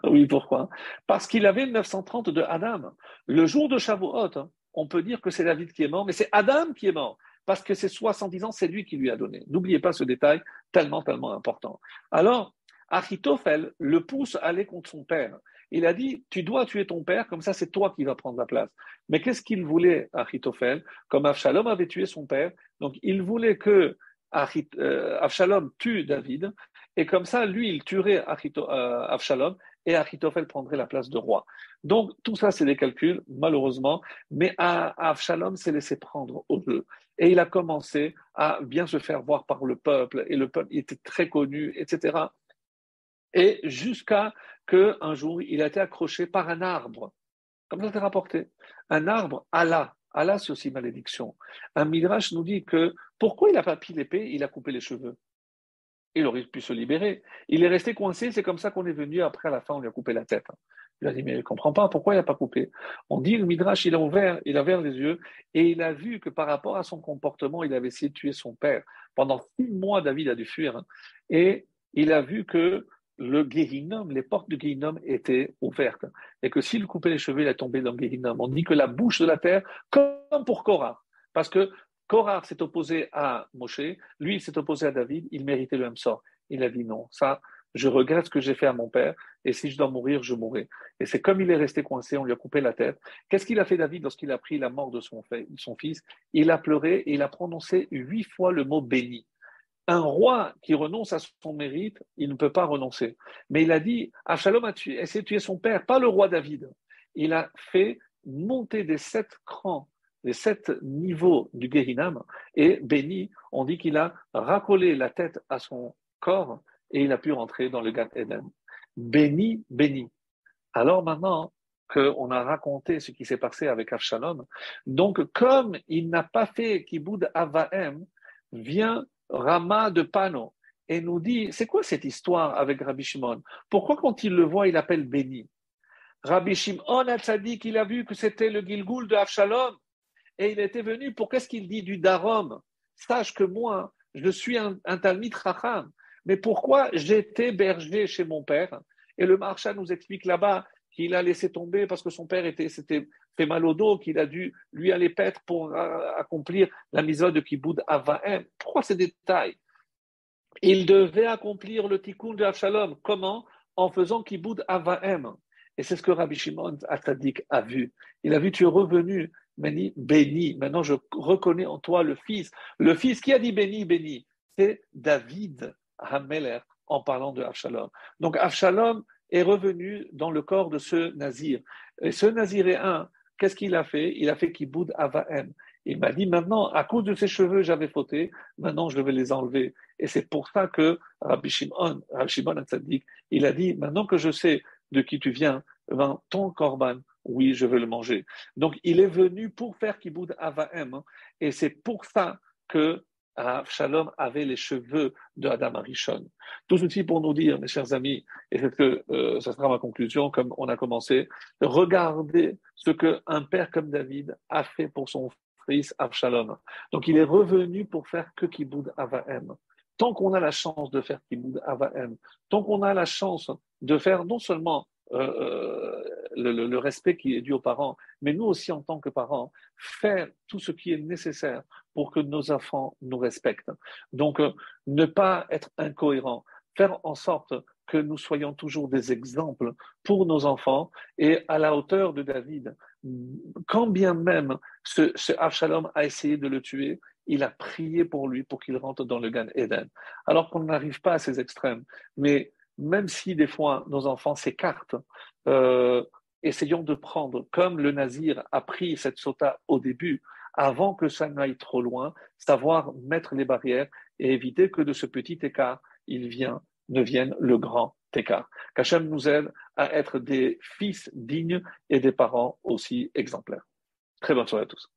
Oui, pourquoi? Parce qu'il avait 930 de Adam. Le jour de Shavuot, on peut dire que c'est David qui est mort, mais c'est Adam qui est mort. Parce que ces 70 ans, c'est lui qui lui a donné. N'oubliez pas ce détail tellement, tellement important. Alors, Achitophel le pousse à aller contre son père. Il a dit, tu dois tuer ton père, comme ça c'est toi qui vas prendre la place. Mais qu'est-ce qu'il voulait, Achitophel? Comme Avshalom avait tué son père, donc il voulait que Avshalom tue David, et comme ça, lui, il tuerait Avshalom, et Achitophel prendrait la place de roi. Donc, tout ça, c'est des calculs, malheureusement, mais Avshalom s'est laissé prendre au jeu. Et il a commencé à bien se faire voir par le peuple, et le peuple était très connu, etc. Et jusqu'à qu'un jour, il a été accroché par un arbre, comme ça c'est rapporté. Un arbre, Allah. Allah, c'est aussi malédiction. Un midrash nous dit que pourquoi il n'a pas pris l'épée, il a coupé les cheveux. Il aurait pu se libérer. Il est resté coincé, c'est comme ça qu'on est venu. Après, à la fin, on lui a coupé la tête. Il a dit, mais il ne comprend pas, pourquoi il n'a pas coupé? On dit, le Midrash, il a ouvert les yeux et il a vu que par rapport à son comportement, il avait essayé de tuer son père. Pendant 6 mois, David a dû fuir. Et il a vu que le Guéhinnom, les portes du Guéhinnom étaient ouvertes. Et que s'il coupait les cheveux, il est tombé dans le Guéhinnom. On dit que la bouche de la terre, comme pour Korah. Parce que Korah s'est opposé à Moshe, lui il s'est opposé à David, il méritait le même sort. Il a dit non, ça, je regrette ce que j'ai fait à mon père, et si je dois mourir, je mourrai. Et c'est comme il est resté coincé, on lui a coupé la tête. Qu'est-ce qu'il a fait David lorsqu'il a pris la mort de son fils? Il a pleuré et il a prononcé 8 fois le mot béni. Un roi qui renonce à son mérite, il ne peut pas renoncer. Mais il a dit, Absalom a essayé de tuer son père, pas le roi David. Il a fait monter des 7 crans, les 7 niveaux du Guéhinam, et béni, on dit qu'il a racolé la tête à son corps et il a pu rentrer dans le Gan Eden. Béni, béni. Alors maintenant qu'on a raconté ce qui s'est passé avec Avshalom, donc comme il n'a pas fait Kiboud Avahem, vient Rama de Pano et nous dit, c'est quoi cette histoire avec Rabbi Shimon? Pourquoi quand il le voit, il appelle béni? Rabbi Shimon a dit qu'il a vu que c'était le Gilgoul de Avshalom et il était venu pour qu'est-ce qu'il dit du Darom? Sache que moi, je suis un Talmid Chacham, mais pourquoi j'étais berger chez mon père? Et le Maharsha nous explique là-bas qu'il a laissé tomber parce que son père s'était fait mal au dos, qu'il a dû lui aller paître pour accomplir la mitzvah de Kiboud Avahem. Pourquoi ces détails? Il devait accomplir le tikkun de Avshalom. Comment? En faisant Kiboud Avahem. Et c'est ce que Rabbi Shimon Atzadik a vu. Il a vu, tu es revenu, béni. Maintenant, je reconnais en toi le fils. Le fils qui a dit béni, béni, c'est David Hameler en parlant de Avshalom. Donc, Avshalom est revenu dans le corps de ce Nazir. Et ce Naziréen, qu'est-ce qu'il a fait? Il a fait Kiboud Avahem. Il m'a dit maintenant, à cause de ses cheveux, j'avais fauté, maintenant je vais les enlever. Et c'est pour ça que Rabbi Shimon Hatzadik, il a dit, maintenant que je sais de qui tu viens, ben, ton korban, oui, je veux le manger. Donc il est venu pour faire Kiboud Avahem, hein, et c'est pour ça que Avshalom avait les cheveux de Adam Arishon. Tout ceci pour nous dire, mes chers amis, et c'est que ça sera ma conclusion, comme on a commencé, regardez ce qu'un père comme David a fait pour son fils Avshalom. Donc il est revenu pour faire que Kiboud Avahem. Tant qu'on a la chance de faire Kiboud Avahem, tant qu'on a la chance de faire non seulement le respect qui est dû aux parents, mais nous aussi en tant que parents, faire tout ce qui est nécessaire pour que nos enfants nous respectent. Donc, ne pas être incohérent, faire en sorte que nous soyons toujours des exemples pour nos enfants et à la hauteur de David. Quand bien même ce Avshalom a essayé de le tuer, il a prié pour lui pour qu'il rentre dans le Gan Eden. Alors qu'on n'arrive pas à ces extrêmes, mais même si des fois nos enfants s'écartent, essayons de prendre, comme le Nazir a pris cette sota au début, avant que ça n'aille trop loin, savoir mettre les barrières et éviter que de ce petit écart, ne vienne le grand écart. Qu'Hachem nous aide à être des fils dignes et des parents aussi exemplaires. Très bonne soirée à tous.